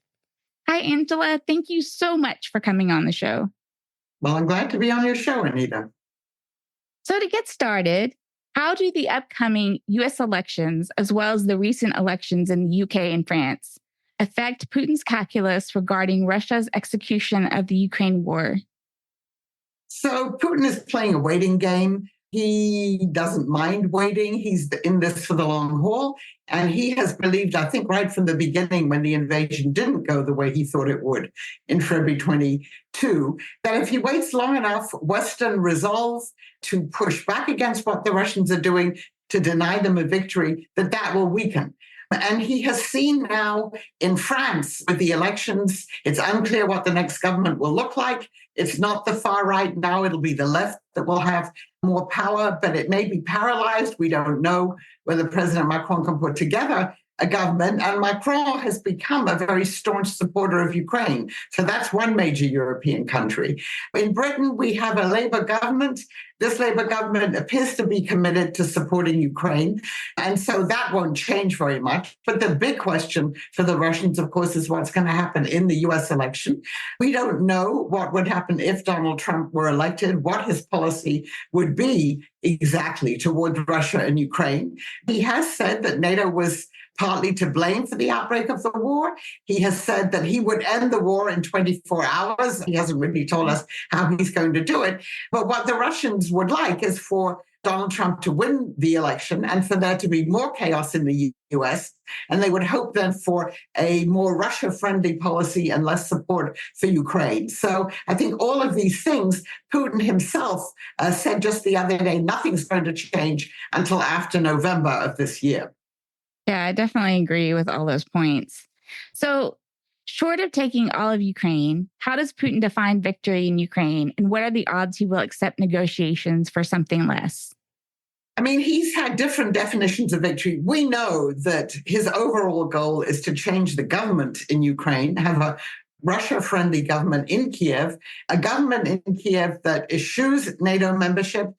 Hi, Angela. Thank you so much for coming on the show. Well, I'm glad to be on your show, Anita. So to get started, how do the upcoming U.S. elections, as well as the recent elections in the U.K. and France, affect Putin's calculus regarding Russia's execution of the Ukraine war? So Putin is playing a waiting game. He doesn't mind waiting. He's in this for the long haul. And he has believed, I think, right from the beginning when the invasion didn't go the way he thought it would in February 22, that if he waits long enough, Western resolve to push back against what the Russians are doing to deny them a victory, that will weaken. And he has seen now in France with the elections, it's unclear what the next government will look like. It's not the far right now, it'll be the left that will have more power, but it may be paralyzed. We don't know whether President Macron can put together a government. And Macron has become a very staunch supporter of Ukraine. So that's one major European country. In Britain, we have a Labour government. This Labour government appears to be committed to supporting Ukraine. And so that won't change very much. But the big question for the Russians, of course, is what's going to happen in the US election. We don't know what would happen if Donald Trump were elected, what his policy would be exactly toward Russia and Ukraine. He has said that NATO was partly to blame for the outbreak of the war. He has said that he would end the war in 24 hours. He hasn't really told us how he's going to do it. But what the Russians would like is for Donald Trump to win the election and for there to be more chaos in the US. And they would hope then for a more Russia-friendly policy and less support for Ukraine. So I think all of these things, Putin himself said just the other day, nothing's going to change until after November of this year. Yeah, I definitely agree with all those points. So short of taking all of Ukraine, how does Putin define victory in Ukraine? And what are the odds he will accept negotiations for something less? I mean, he's had different definitions of victory. We know that his overall goal is to change the government in Ukraine, have a Russia-friendly government in Kiev, a government in Kiev that eschews NATO membership.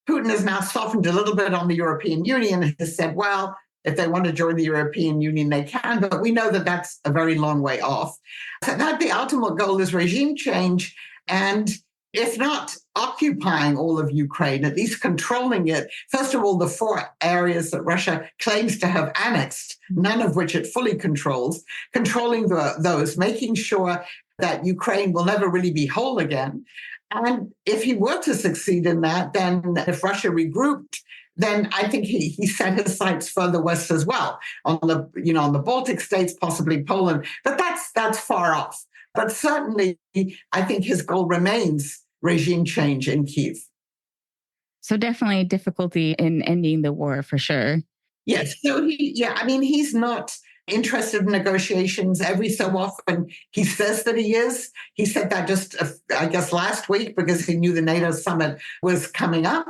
Putin has now softened a little bit on the European Union and has said, well, if they want to join the European Union, they can, but we know that that's a very long way off. So that the ultimate goal is regime change, and if not occupying all of Ukraine, at least controlling it. First of all, the 4 areas that Russia claims to have annexed, none of which it fully controls, controlling those, making sure that Ukraine will never really be whole again. And if he were to succeed in that, then if Russia regrouped, then I think he set his sights further west as well, on the Baltic states, possibly Poland. But that's far off. But certainly, I think his goal remains regime change in Kyiv. So definitely difficulty in ending the war for sure. Yes. So he's not interested in negotiations. Every so often, he says that he is. He said that just, I guess, last week because he knew the NATO summit was coming up.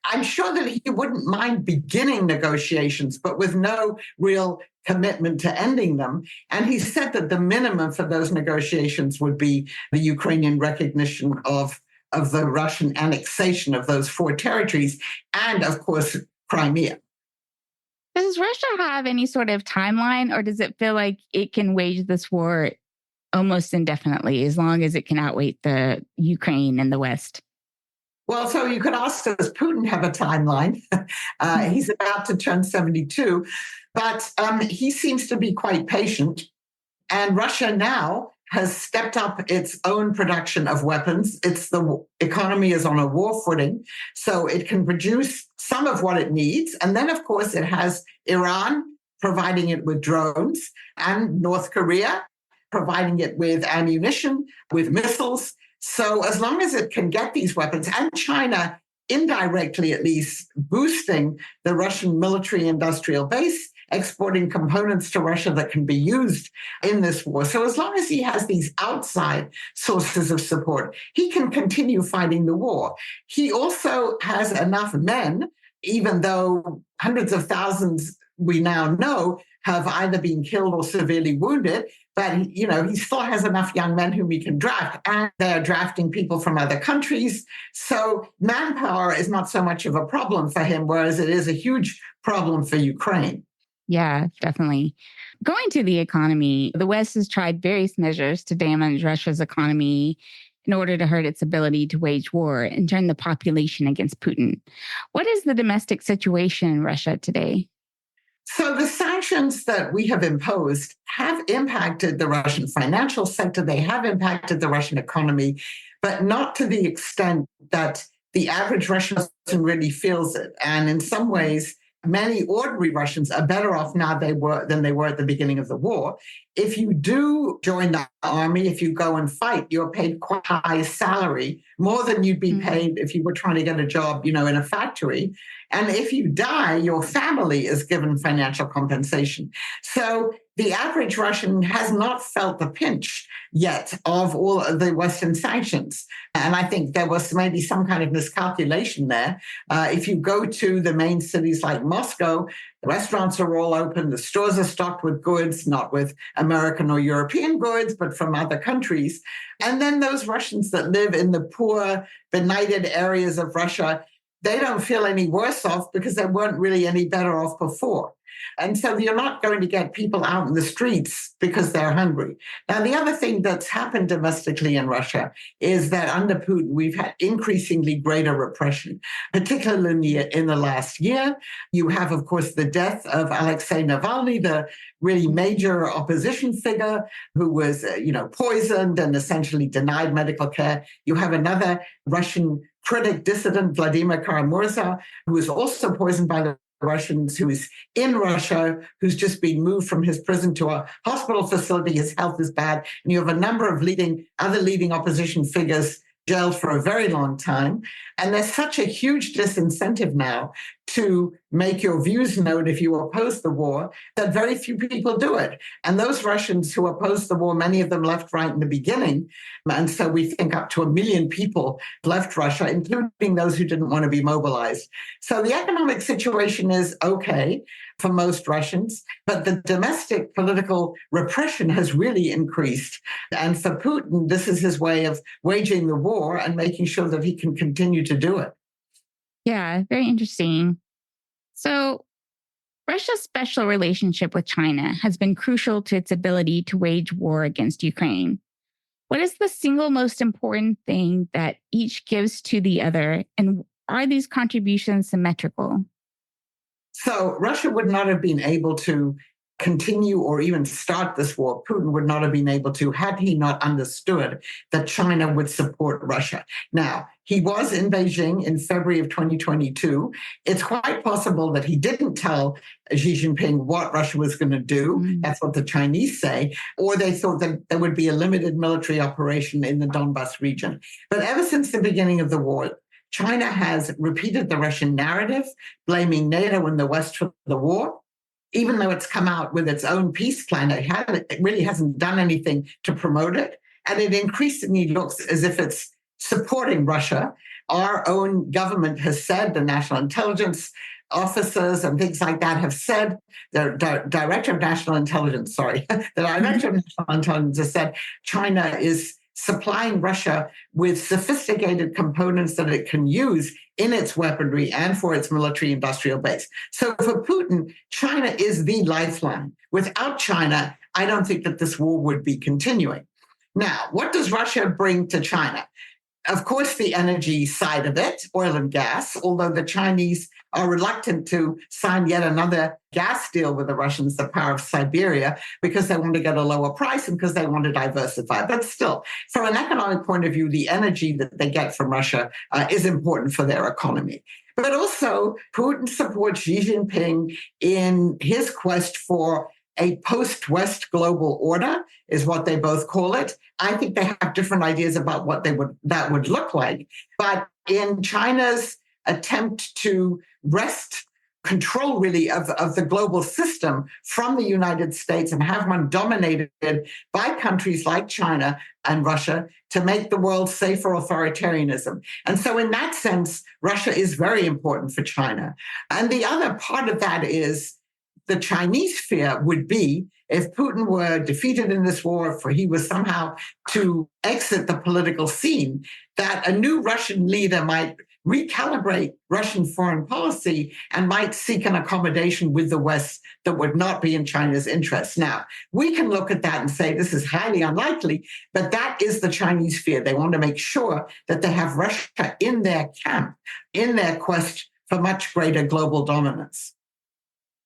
I'm sure that he wouldn't mind beginning negotiations, but with no real commitment to ending them. And he said that the minimum for those negotiations would be the Ukrainian recognition of the Russian annexation of those 4 territories and, of course, Crimea. Does Russia have any sort of timeline, or does it feel like it can wage this war almost indefinitely as long as it can outweigh the Ukraine and the West? Well, so you could ask, does Putin have a timeline? He's about to turn 72, but he seems to be quite patient. And Russia now has stepped up its own production of weapons. The economy is on a war footing, so it can produce some of what it needs. And then, of course, it has Iran providing it with drones and North Korea. providing it with ammunition, with missiles. So as long as it can get these weapons, and China indirectly at least boosting the Russian military industrial base, exporting components to Russia that can be used in this war. So as long as he has these outside sources of support, he can continue fighting the war. He also has enough men, even though hundreds of thousands we now know have either been killed or severely wounded, but he still has enough young men whom he can draft, and they're drafting people from other countries. So manpower is not so much of a problem for him, whereas it is a huge problem for Ukraine. Yeah, definitely. Going to the economy, the West has tried various measures to damage Russia's economy in order to hurt its ability to wage war and turn the population against Putin. What is the domestic situation in Russia today? So the sanctions that we have imposed have impacted the Russian financial sector. They have impacted the Russian economy, but not to the extent that the average Russian person really feels it. And in some ways, many ordinary Russians are better off now than they were at the beginning of the war. If you do join the army, if you go and fight, you're paid quite high salary, more than you'd be paid if you were trying to get a job, in a factory. And if you die, your family is given financial compensation. So the average Russian has not felt the pinch yet of all of the Western sanctions. And I think there was maybe some kind of miscalculation there. If you go to the main cities like Moscow, the restaurants are all open, the stores are stocked with goods, not with American or European goods, but from other countries. And then those Russians that live in the poor, benighted areas of Russia, they don't feel any worse off because they weren't really any better off before. And so you're not going to get people out in the streets because they're hungry. Now, the other thing that's happened domestically in Russia is that under Putin, we've had increasingly greater repression, particularly in the last year. You have, of course, the death of Alexei Navalny, the really major opposition figure who was, poisoned and essentially denied medical care. You have another Russian critic, dissident, Vladimir Kara-Murza, who was also poisoned by the Russians, who is in Russia, who's just been moved from his prison to a hospital facility. His health is bad. And you have a number of other leading opposition figures jailed for a very long time. And there's such a huge disincentive now to make your views known if you oppose the war that very few people do it. And those Russians who opposed the war, many of them left right in the beginning. And so we think up to 1 million people left Russia, including those who didn't want to be mobilized. So the economic situation is okay for most Russians, but the domestic political repression has really increased. And for Putin, this is his way of waging the war and making sure that he can continue to do it. Yeah, very interesting. So Russia's special relationship with China has been crucial to its ability to wage war against Ukraine. What is the single most important thing that each gives to the other, and are these contributions symmetrical? So Russia would not have been able to continue or even start this war. Putin would not have been able to had he not understood that China would support Russia. Now, he was in Beijing in February of 2022. It's quite possible that he didn't tell Xi Jinping what Russia was going to do. That's what the Chinese say. Or they thought that there would be a limited military operation in the Donbas region. But ever since the beginning of the war, China has repeated the Russian narrative, blaming NATO and the West for the war. Even though it's come out with its own peace plan, it really hasn't done anything to promote it. And it increasingly looks as if it's supporting Russia. Our own government has said, the national intelligence officers and things like that have said, the director of national intelligence has said China is supplying Russia with sophisticated components that it can use in its weaponry and for its military industrial base. So for Putin, China is the lifeline. Without China, I don't think that this war would be continuing. Now, what does Russia bring to China? Of course, the energy side of it, oil and gas, although the Chinese are reluctant to sign yet another gas deal with the Russians, the power of Siberia, because they want to get a lower price and because they want to diversify. But still, from an economic point of view, the energy that they get from Russia is important for their economy. But also, Putin supports Xi Jinping in his quest for a post-West global order is what they both call it. I think they have different ideas about what that would look like. But in China's attempt to wrest control really of the global system from the United States and have one dominated by countries like China and Russia to make the world safe for authoritarianism. And so in that sense, Russia is very important for China. And the other part of that is the Chinese fear would be if Putin were defeated in this war, for he was somehow to exit the political scene, that a new Russian leader might recalibrate Russian foreign policy and might seek an accommodation with the West that would not be in China's interests. Now, we can look at that and say this is highly unlikely, but that is the Chinese fear. They want to make sure that they have Russia in their camp, in their quest for much greater global dominance.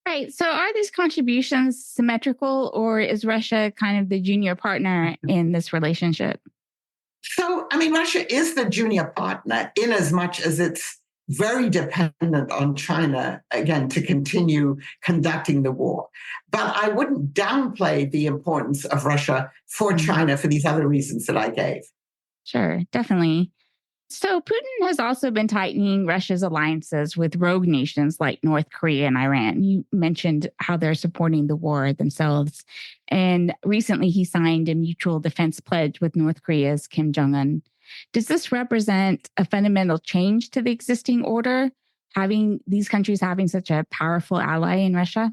Right. So are these contributions symmetrical, or is Russia kind of the junior partner in this relationship? So, I mean, Russia is the junior partner in as much as it's very dependent on China, again, to continue conducting the war. But I wouldn't downplay the importance of Russia for China for these other reasons that I gave. Sure, definitely. So Putin has also been tightening Russia's alliances with rogue nations like North Korea and Iran. You mentioned how they're supporting the war themselves. And recently he signed a mutual defense pledge with North Korea's Kim Jong-un. Does this represent a fundamental change to the existing order, having these countries having such a powerful ally in Russia?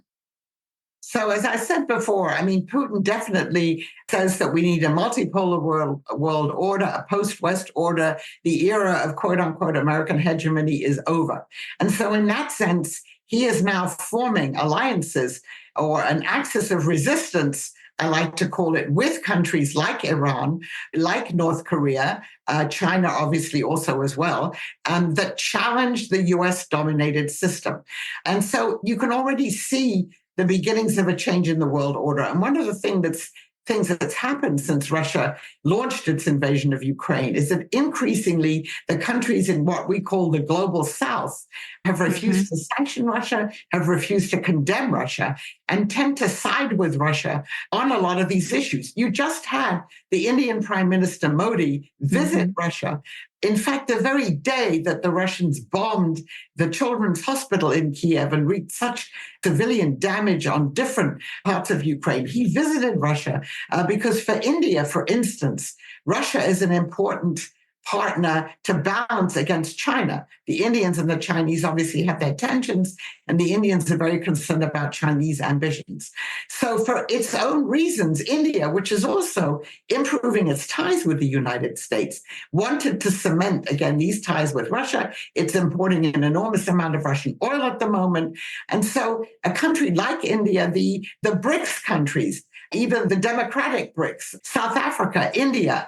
So as I said before, I mean, Putin definitely says that we need a multipolar world order, a post-West order. The era of quote-unquote American hegemony is over. And so in that sense, he is now forming alliances or an axis of resistance, I like to call it, with countries like Iran, like North Korea, China obviously also as well, that challenge the US-dominated system. And so you can already see the beginnings of a change in the world order. And one of the things that's happened since Russia launched its invasion of Ukraine is that increasingly the countries in what we call the global South have refused to sanction Russia, have refused to condemn Russia, and tend to side with Russia on a lot of these issues. You just had the Indian Prime Minister Modi visit Russia. In fact, the very day that the Russians bombed the children's hospital in Kiev and wreaked such civilian damage on different parts of Ukraine, he visited Russia because for India, for instance, Russia is an important partner to balance against China. The Indians and the Chinese obviously have their tensions, and the Indians are very concerned about Chinese ambitions. So for its own reasons, India, which is also improving its ties with the United States, wanted to cement, again, these ties with Russia. It's importing an enormous amount of Russian oil at the moment. And so a country like India, the BRICS countries, even the democratic BRICS, South Africa, India,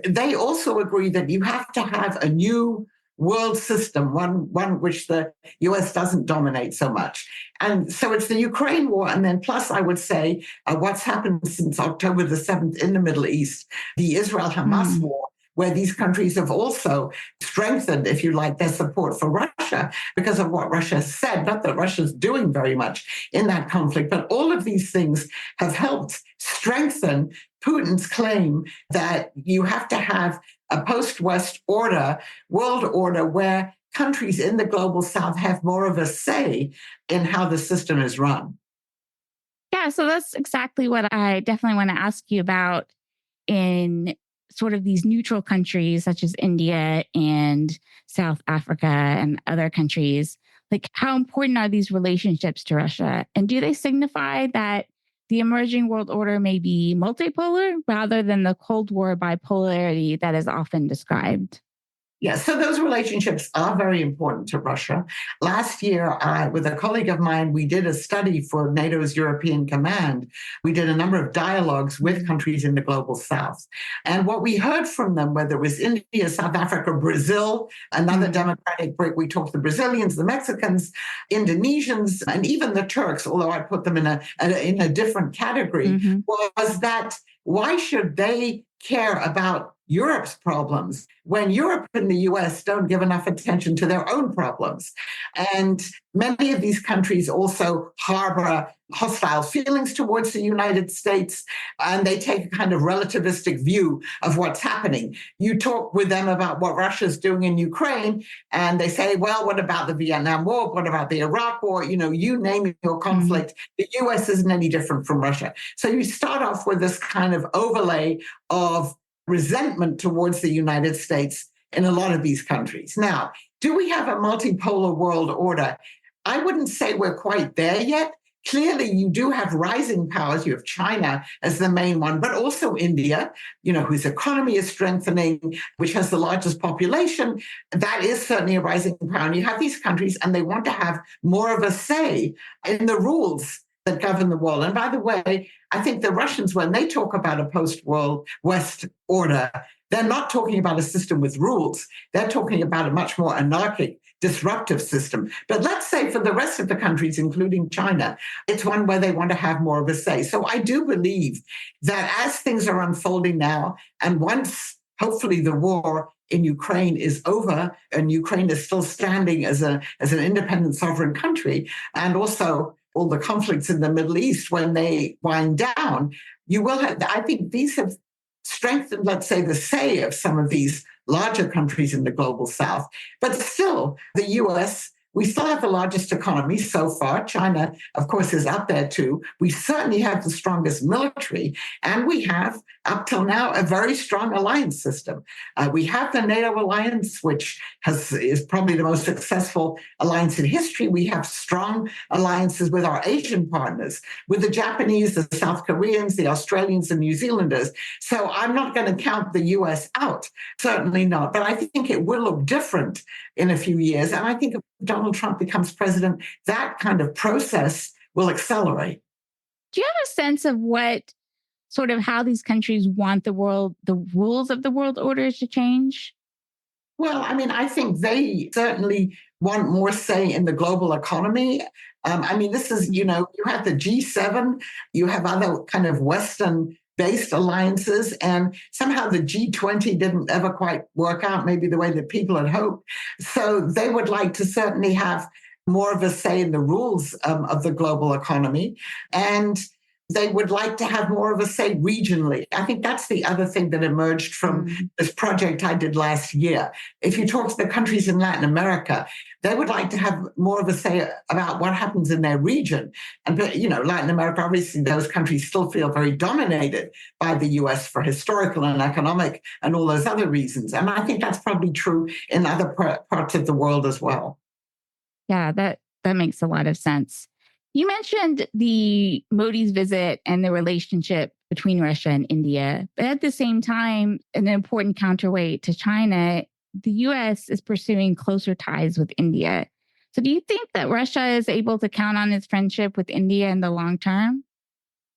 they also agree that you have to have a new world system, one which the US doesn't dominate so much. And so it's the Ukraine war. And then plus, I would say, what's happened since October the 7th in the Middle East, the Israel-Hamas war, where these countries have also strengthened, if you like, their support for Russia because of what Russia said. Not that Russia's doing very much in that conflict, but all of these things have helped strengthen Putin's claim that you have to have a post-West order, world order, where countries in the global South have more of a say in how the system is run. Yeah, so that's exactly what I definitely want to ask you about in sort of these neutral countries such as India and South Africa and other countries. Like, how important are these relationships to Russia? And do they signify that the emerging world order may be multipolar rather than the Cold War bipolarity that is often described? Yeah, so those relationships are very important to Russia. Last year, with a colleague of mine, we did a study for NATO's European Command. We did a number of dialogues with countries in the global South. And what we heard from them, whether it was India, South Africa, Brazil, another democratic BRIC, we talked to the Brazilians, the Mexicans, Indonesians, and even the Turks, although I put them in a different category, was that why should they care about Europe's problems when Europe and the US don't give enough attention to their own problems. And many of these countries also harbor hostile feelings towards the United States, and they take a kind of relativistic view of what's happening. You talk with them about what Russia's doing in Ukraine, and they say, well, what about the Vietnam War? What about the Iraq War? You name your conflict. The US isn't any different from Russia. So you start off with this kind of overlay of resentment towards the United States in a lot of these countries. Now, do we have a multipolar world order? I wouldn't say we're quite there yet. Clearly, you do have rising powers. You have China as the main one, but also India, whose economy is strengthening, which has the largest population. That is certainly a rising power. And you have these countries, and they want to have more of a say in the rules that govern the world. And by the way, I think the Russians, when they talk about a post-World West order, they're not talking about a system with rules. They're talking about a much more anarchic, disruptive system. But let's say for the rest of the countries, including China, it's one where they want to have more of a say. So I do believe that as things are unfolding now, and once hopefully the war in Ukraine is over and Ukraine is still standing as an independent sovereign country, and also all the conflicts in the Middle East, when they wind down, you will have, I think these have strengthened, let's say, the say of some of these larger countries in the global south. But still, the US, we still have the largest economy so far. China, of course, is up there too. We certainly have the strongest military, and we have, up till now, a very strong alliance system. We have the NATO alliance, which is probably the most successful alliance in history. We have strong alliances with our Asian partners, with the Japanese, the South Koreans, the Australians, and New Zealanders. So I'm not going to count the US out, certainly not. But I think it will look different in a few years. And I think if Donald Trump becomes president, that kind of process will accelerate. Do you have a sense of what sort of how these countries want the rules of the world orders to change? Well, I mean, I think they certainly want more say in the global economy. This is, you have the G7, you have other kind of Western-based alliances, and somehow the G20 didn't ever quite work out maybe the way that people had hoped. So they would like to certainly have more of a say in the rules of the global economy. And they would like to have more of a say regionally. I think that's the other thing that emerged from this project I did last year. If you talk to the countries in Latin America, they would like to have more of a say about what happens in their region. And, Latin America, obviously, those countries still feel very dominated by the US for historical and economic and all those other reasons. And I think that's probably true in other parts of the world as well. Yeah, that makes a lot of sense. You mentioned the Modi's visit and the relationship between Russia and India, but at the same time, an important counterweight to China, the U.S. is pursuing closer ties with India. So do you think that Russia is able to count on its friendship with India in the long term?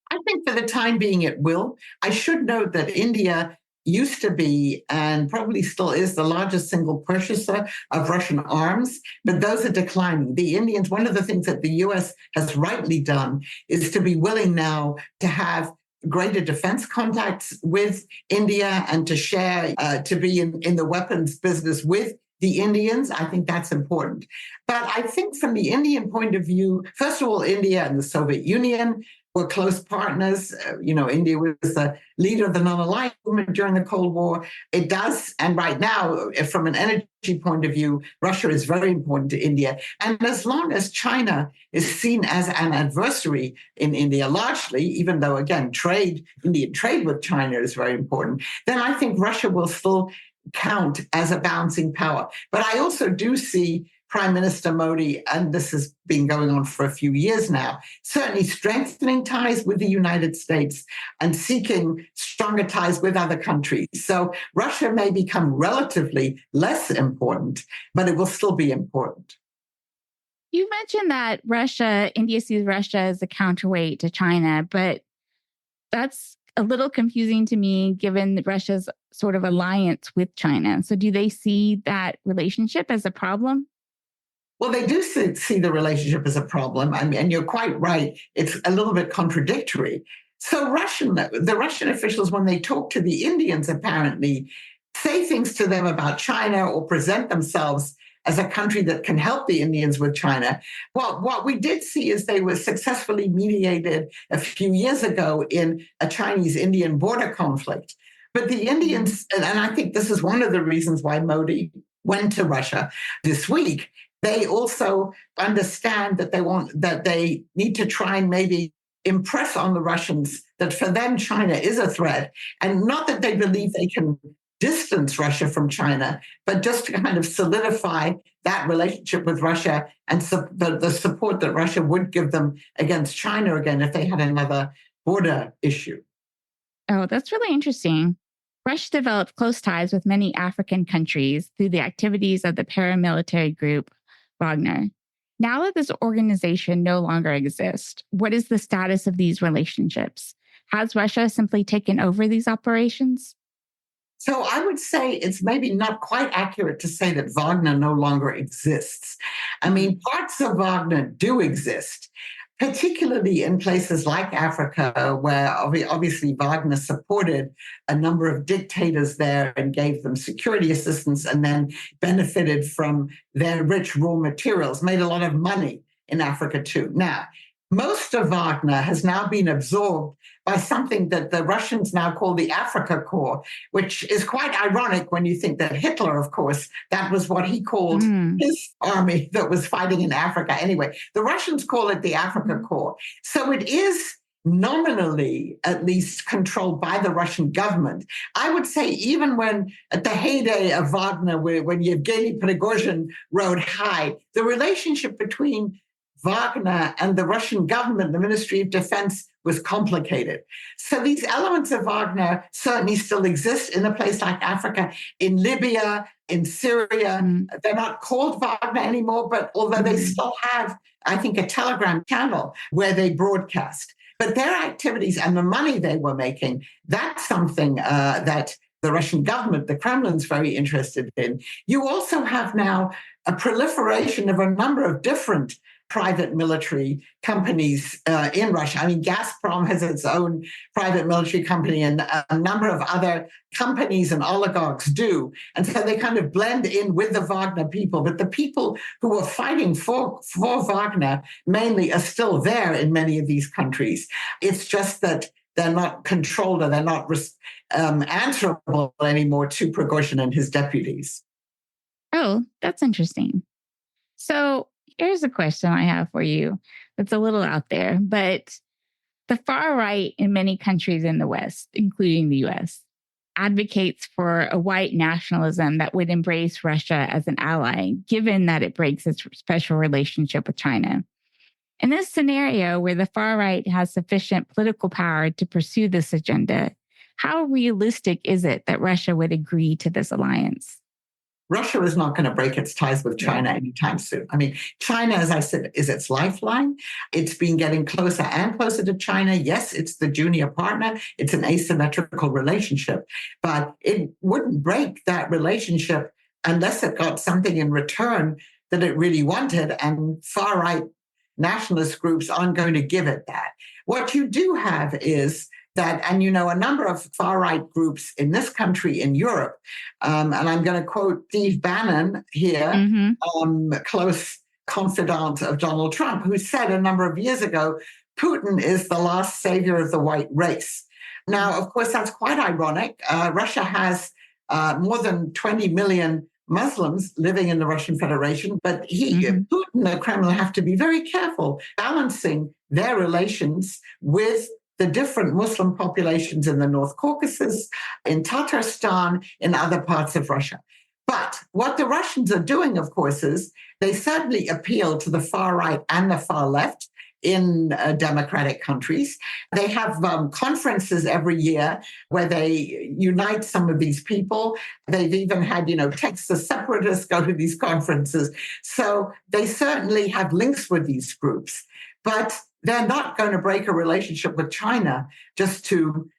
I think for the time being, it will. I should note that India used to be, and probably still is, the largest single purchaser of Russian arms, but those are declining. The Indians, one of the things that the US has rightly done is to be willing now to have greater defense contacts with India and to share, to be in the weapons business with the Indians. I think that's important. But I think from the Indian point of view, first of all, India and the Soviet Union were close partners. India was the leader of the non-aligned movement during the Cold War. It does, and right now, from an energy point of view, Russia is very important to India. And as long as China is seen as an adversary in India, largely, even though, again, Indian trade with China is very important, then I think Russia will still count as a balancing power. But I also do see Prime Minister Modi, and this has been going on for a few years now, certainly strengthening ties with the United States and seeking stronger ties with other countries. So Russia may become relatively less important, but it will still be important. You mentioned that India sees Russia as a counterweight to China, but that's a little confusing to me given Russia's sort of alliance with China. So do they see that relationship as a problem? Well, they do see the relationship as a problem. And you're quite right. It's a little bit contradictory. So the Russian officials, when they talk to the Indians, apparently say things to them about China or present themselves as a country that can help the Indians with China. Well, what we did see is they were successfully mediated a few years ago in a Chinese-Indian border conflict. But the Indians, and I think this is one of the reasons why Modi went to Russia this week, they also understand that they need to try and maybe impress on the Russians that for them, China is a threat. And not that they believe they can distance Russia from China, but just to kind of solidify that relationship with Russia and the support that Russia would give them against China again if they had another border issue. Oh, that's really interesting. Russia developed close ties with many African countries through the activities of the paramilitary group Wagner. Now that this organization no longer exists, what is the status of these relationships? Has Russia simply taken over these operations? So I would say it's maybe not quite accurate to say that Wagner no longer exists. I mean, parts of Wagner do exist, particularly in places like Africa, where obviously Wagner supported a number of dictators there and gave them security assistance and then benefited from their rich raw materials, made a lot of money in Africa too. Now, most of Wagner has now been absorbed by something that the Russians now call the Africa Corps, which is quite ironic when you think that Hitler, of course, that was what he called his army that was fighting in Africa. Anyway, the Russians call it the Africa Corps. So it is nominally, at least, controlled by the Russian government. I would say even when, at the heyday of Wagner, when Yevgeny Prigozhin rode high, the relationship between Wagner and the Russian government, the Ministry of Defense, was complicated. So these elements of Wagner certainly still exist in a place like Africa, in Libya, in Syria. They're not called Wagner anymore, but although they still have, I think, a Telegram channel where they broadcast. But their activities and the money they were making, that's something that the Russian government, the Kremlin's very interested in. You also have now a proliferation of a number of different private military companies in Russia. I mean, Gazprom has its own private military company, and a number of other companies and oligarchs do. And so they kind of blend in with the Wagner people. But the people who were fighting for Wagner mainly are still there in many of these countries. It's just that they're not controlled or they're not answerable anymore to Prigozhin and his deputies. Oh, that's interesting. So here's a question I have for you that's a little out there, but the far right in many countries in the West, including the US, advocates for a white nationalism that would embrace Russia as an ally, given that it breaks its special relationship with China. In this scenario where the far right has sufficient political power to pursue this agenda, how realistic is it that Russia would agree to this alliance? Russia is not going to break its ties with China anytime soon. I mean, China, as I said, is its lifeline. It's been getting closer and closer to China. Yes, it's the junior partner. It's an asymmetrical relationship, but it wouldn't break that relationship unless it got something in return that it really wanted. And far-right nationalist groups aren't going to give it that. What you do have is that, and a number of far-right groups in this country, in Europe, and I'm going to quote Steve Bannon here, close confidant of Donald Trump, who said a number of years ago, Putin is the last savior of the white race. Now, of course, that's quite ironic. Russia has more than 20 million Muslims living in the Russian Federation, but Putin, the Kremlin, have to be very careful balancing their relations with the different Muslim populations in the North Caucasus, in Tatarstan, in other parts of Russia. But what the Russians are doing, of course, is they certainly appeal to the far right and the far left in democratic countries. They have conferences every year where they unite some of these people. They've even had, Texas separatists go to these conferences. So they certainly have links with these groups. But they're not going to break a relationship with China just to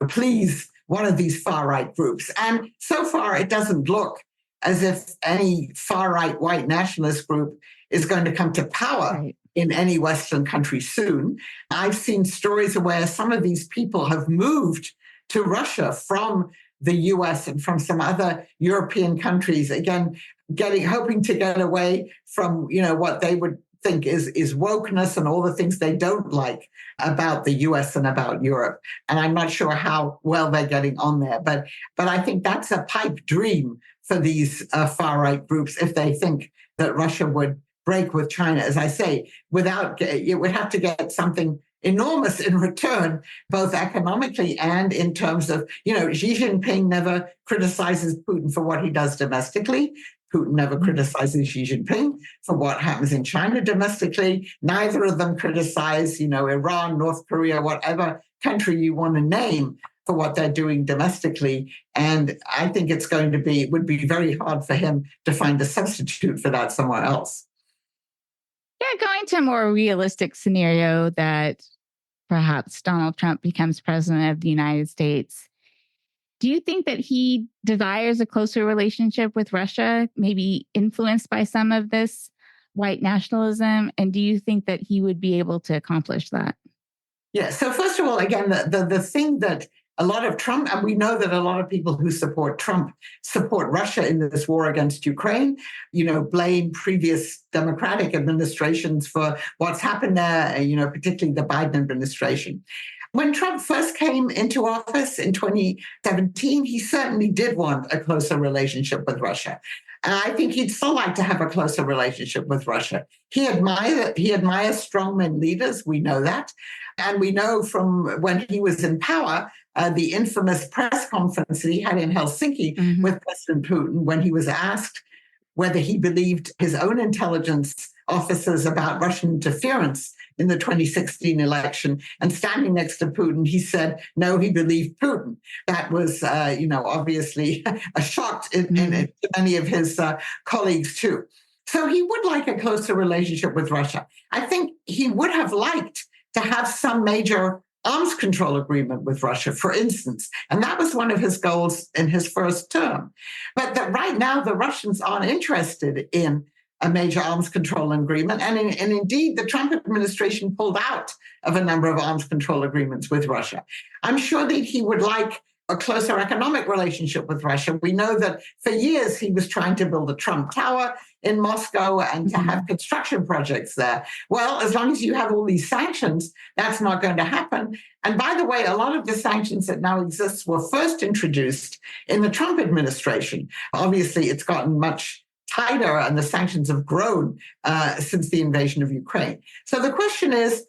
please one of these far-right groups. And so far, it doesn't look as if any far-right white nationalist group is going to come to power in any Western country soon. I've seen stories where some of these people have moved to Russia from the US and from some other European countries, again, hoping to get away from, what they would think is wokeness and all the things they don't like about the US and about Europe. And I'm not sure how well they're getting on there, but I think that's a pipe dream for these far-right groups if they think that Russia would break with China. As I say, it would have to get something enormous in return, both economically and in terms of, Xi Jinping never criticizes Putin for what he does domestically. Putin never criticizes Xi Jinping for what happens in China domestically. Neither of them criticize, Iran, North Korea, whatever country you want to name for what they're doing domestically. And I think it would be very hard for him to find a substitute for that somewhere else. Yeah, going to a more realistic scenario that perhaps Donald Trump becomes president of the United States. Do you think that he desires a closer relationship with Russia, maybe influenced by some of this white nationalism? And do you think that he would be able to accomplish that? Yeah. So first of all, again, the thing that a lot of Trump, and we know that a lot of people who support Trump support Russia in this war against Ukraine, blame previous Democratic administrations for what's happened there, particularly the Biden administration. When Trump first came into office in 2017, he certainly did want a closer relationship with Russia. And I think he'd still like to have a closer relationship with Russia. He admires strongman leaders. We know that. And we know from when he was in power, the infamous press conference that he had in Helsinki with President Putin, when he was asked whether he believed his own intelligence officers about Russian interference in the 2016 election, and standing next to Putin, he said, no, he believed Putin. That was, obviously a shock to many of his colleagues too. So he would like a closer relationship with Russia. I think he would have liked to have some major arms control agreement with Russia, for instance. And that was one of his goals in his first term. But that right now, the Russians aren't interested in a major arms control agreement. And indeed, the Trump administration pulled out of a number of arms control agreements with Russia. I'm sure that he would like a closer economic relationship with Russia. We know that for years he was trying to build a Trump Tower in Moscow and to have construction projects there. Well, as long as you have all these sanctions, that's not going to happen. And by the way, a lot of the sanctions that now exist were first introduced in the Trump administration. Obviously, it's gotten much tighter and the sanctions have grown since the invasion of Ukraine. So the question is,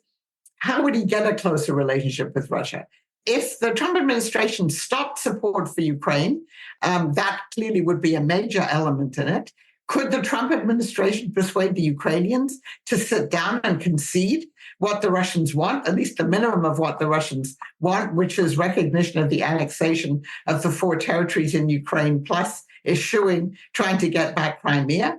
how would he get a closer relationship with Russia? If the Trump administration stopped support for Ukraine, that clearly would be a major element in it. Could the Trump administration persuade the Ukrainians to sit down and concede what the Russians want, at least the minimum of what the Russians want, which is recognition of the annexation of the 4 territories in Ukraine, plus trying to get back Crimea?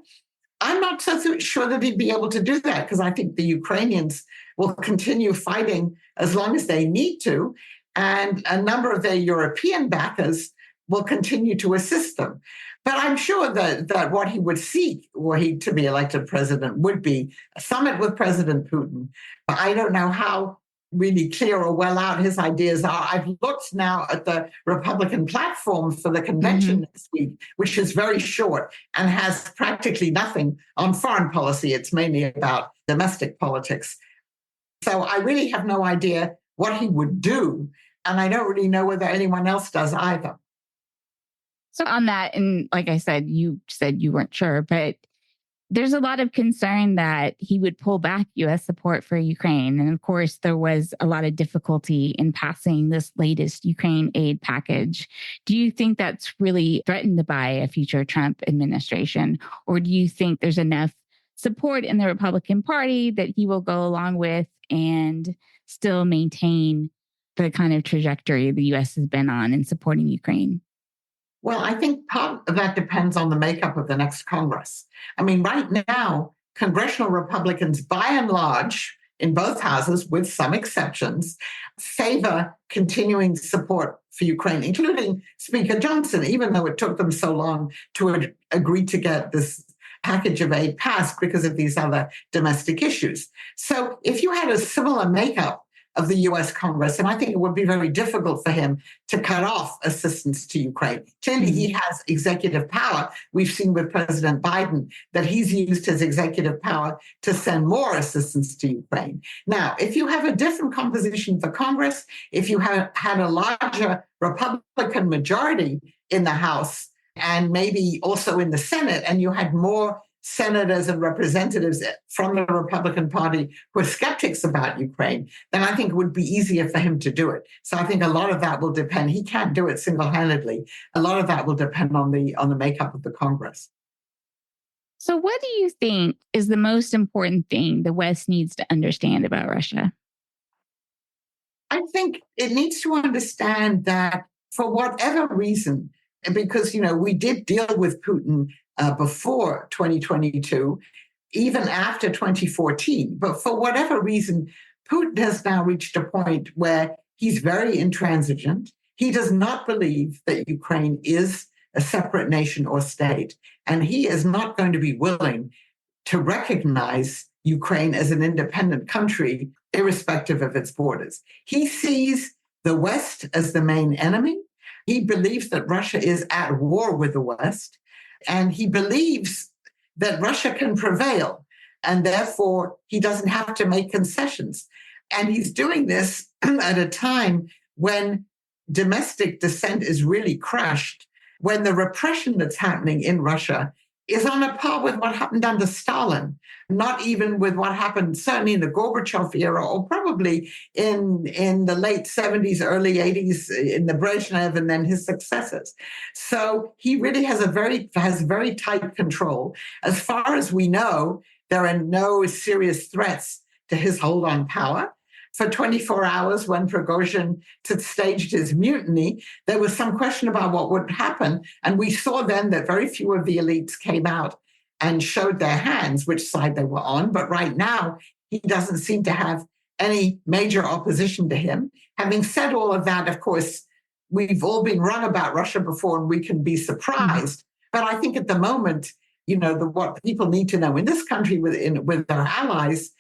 I'm not so sure that he'd be able to do that, because I think the Ukrainians will continue fighting as long as they need to. And a number of their European backers will continue to assist them. But I'm sure that what he would seek, were he to be elected president, would be a summit with President Putin. But I don't know how really clear or well out his ideas are. I've looked now at the Republican platform for the convention next week, which is very short and has practically nothing on foreign policy. It's mainly about domestic politics. So I really have no idea what he would do. And I don't really know whether anyone else does either. So on that, and like I said you weren't sure, but there's a lot of concern that he would pull back U.S. support for Ukraine. And of course, there was a lot of difficulty in passing this latest Ukraine aid package. Do you think that's really threatened by a future Trump administration? Or do you think there's enough support in the Republican Party that he will go along with and still maintain the kind of trajectory the U.S. has been on in supporting Ukraine? Well, I think part of that depends on the makeup of the next Congress. I mean, right now, congressional Republicans, by and large, in both houses, with some exceptions, favor continuing support for Ukraine, including Speaker Johnson, even though it took them so long to agree to get this package of aid passed because of these other domestic issues. So if you had a similar makeup of the US Congress, and I think it would be very difficult for him to cut off assistance to Ukraine. Clearly, he has executive power. We've seen with President Biden that he's used his executive power to send more assistance to Ukraine. Now, if you have a different composition for Congress, if you had a larger Republican majority in the House and maybe also in the Senate, and you had more senators and representatives from the Republican Party who are skeptics about Ukraine, then I think it would be easier for him to do it. So I think a lot of that will depend. He can't do it single-handedly. A lot of that will depend on the makeup of the Congress. So what do you think is the most important thing the West needs to understand about Russia? I think it needs to understand that for whatever reason, because, we did deal with Putin before 2022, even after 2014. But for whatever reason, Putin has now reached a point where he's very intransigent. He does not believe that Ukraine is a separate nation or state. And he is not going to be willing to recognize Ukraine as an independent country, irrespective of its borders. He sees the West as the main enemy. He believes that Russia is at war with the West. And he believes that Russia can prevail, and therefore he doesn't have to make concessions. And he's doing this at a time when domestic dissent is really crushed, when the repression that's happening in Russia is on a par with what happened under Stalin, not even with what happened certainly in the Gorbachev era, or probably in the late 70s, early 80s in the Brezhnev and then his successors. So he really has very tight control. As far as we know, there are no serious threats to his hold on power. For 24 hours, when Prigozhin staged his mutiny, there was some question about what would happen. And we saw then that very few of the elites came out and showed their hands, which side they were on. But right now, he doesn't seem to have any major opposition to him. Having said all of that, of course, we've all been wrong about Russia before, and we can be surprised. But I think at the moment, what people need to know in this country with their allies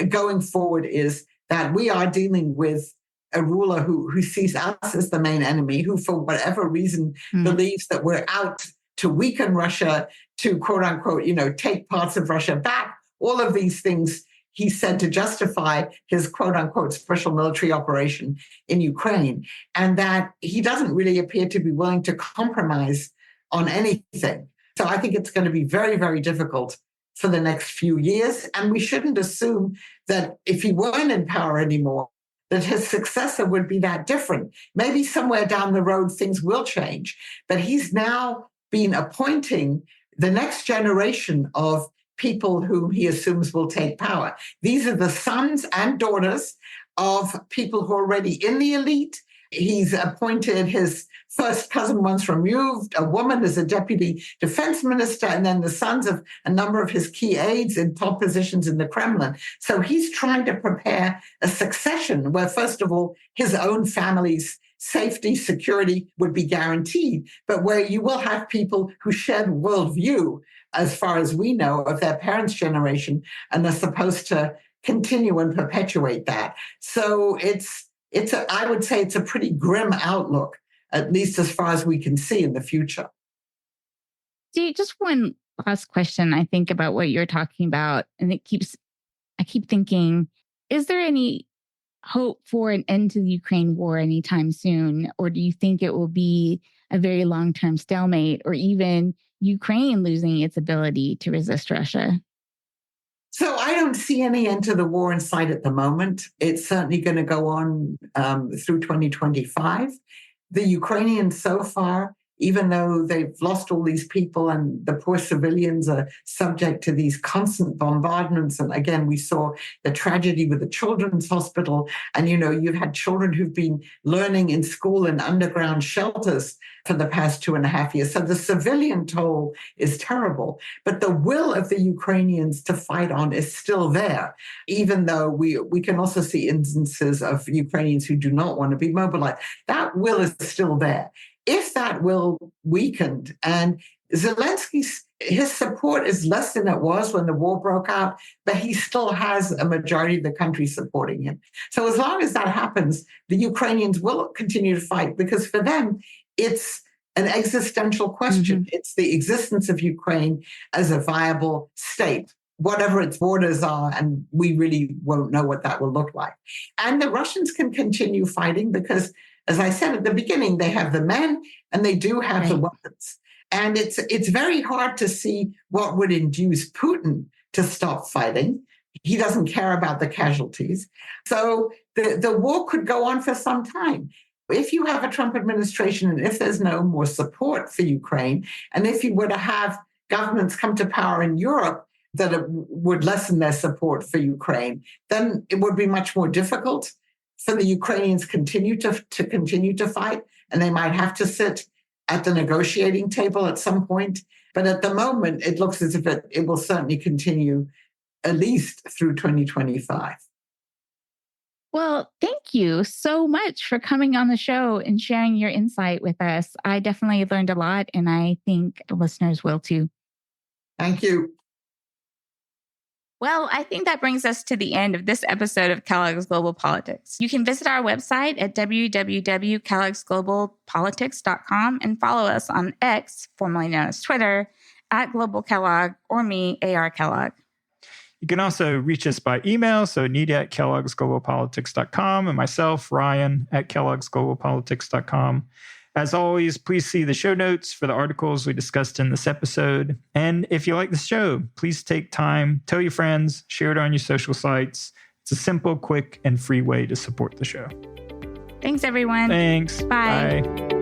going forward is that we are dealing with a ruler who sees us as the main enemy, who for whatever reason believes that we're out to weaken Russia, to quote unquote, take parts of Russia back. All of these things he said to justify his quote unquote special military operation in Ukraine, and that he doesn't really appear to be willing to compromise on anything. So I think it's going to be very, very difficult for the next few years. And we shouldn't assume that if he weren't in power anymore, that his successor would be that different. Maybe somewhere down the road, things will change. But he's now been appointing the next generation of people whom he assumes will take power. These are the sons and daughters of people who are already in the elite. He's appointed his first cousin once removed, a woman as a deputy defense minister, and then the sons of a number of his key aides in top positions in the Kremlin. So he's trying to prepare a succession where, first of all, his own family's safety, security would be guaranteed, but where you will have people who share the worldview, as far as we know, of their parents' generation, and are supposed to continue and perpetuate that. So I would say it's a pretty grim outlook, at least as far as we can see in the future. See, just one last question, I think, about what you're talking about. And I keep thinking, is there any hope for an end to the Ukraine war anytime soon? Or do you think it will be a very long-term stalemate, or even Ukraine losing its ability to resist Russia? So I don't see any end to the war in sight at the moment. It's certainly going to go on through 2025. The Ukrainians so far, even though they've lost all these people and the poor civilians are subject to these constant bombardments. And again, we saw the tragedy with the children's hospital. And, you've had children who've been learning in school in underground shelters for the past 2.5 years. So the civilian toll is terrible. But the will of the Ukrainians to fight on is still there, even though we can also see instances of Ukrainians who do not want to be mobilized. That will is still there. If that will weakened, and Zelensky his support is less than it was when the war broke out, but he still has a majority of the country supporting him. So as long as that happens, the Ukrainians will continue to fight, because for them, it's an existential question. It's the existence of Ukraine as a viable state, whatever its borders are, and we really won't know what that will look like. And the Russians can continue fighting because, as I said at the beginning, they have the men and they do have the weapons. And it's very hard to see what would induce Putin to stop fighting. He doesn't care about the casualties. So the war could go on for some time. If you have a Trump administration and if there's no more support for Ukraine, and if you were to have governments come to power in Europe that would lessen their support for Ukraine, then it would be much more difficult for the Ukrainians continue to fight, and they might have to sit at the negotiating table at some point. But at the moment, it looks as if it will certainly continue at least through 2025. Well, thank you so much for coming on the show and sharing your insight with us. I definitely learned a lot, and I think listeners will too. Thank you. Well, I think that brings us to the end of this episode of Kellogg's Global Politics. You can visit our website at www.kelloggsglobalpolitics.com and follow us on X, formerly known as Twitter, at Global Kellogg, or me, AR Kellogg. You can also reach us by email, so Anita at kelloggsglobalpolitics.com and myself, Ryan, at kelloggsglobalpolitics.com. As always, please see the show notes for the articles we discussed in this episode. And if you like the show, please take time, tell your friends, share it on your social sites. It's a simple, quick, and free way to support the show. Thanks, everyone. Thanks. Bye. Bye.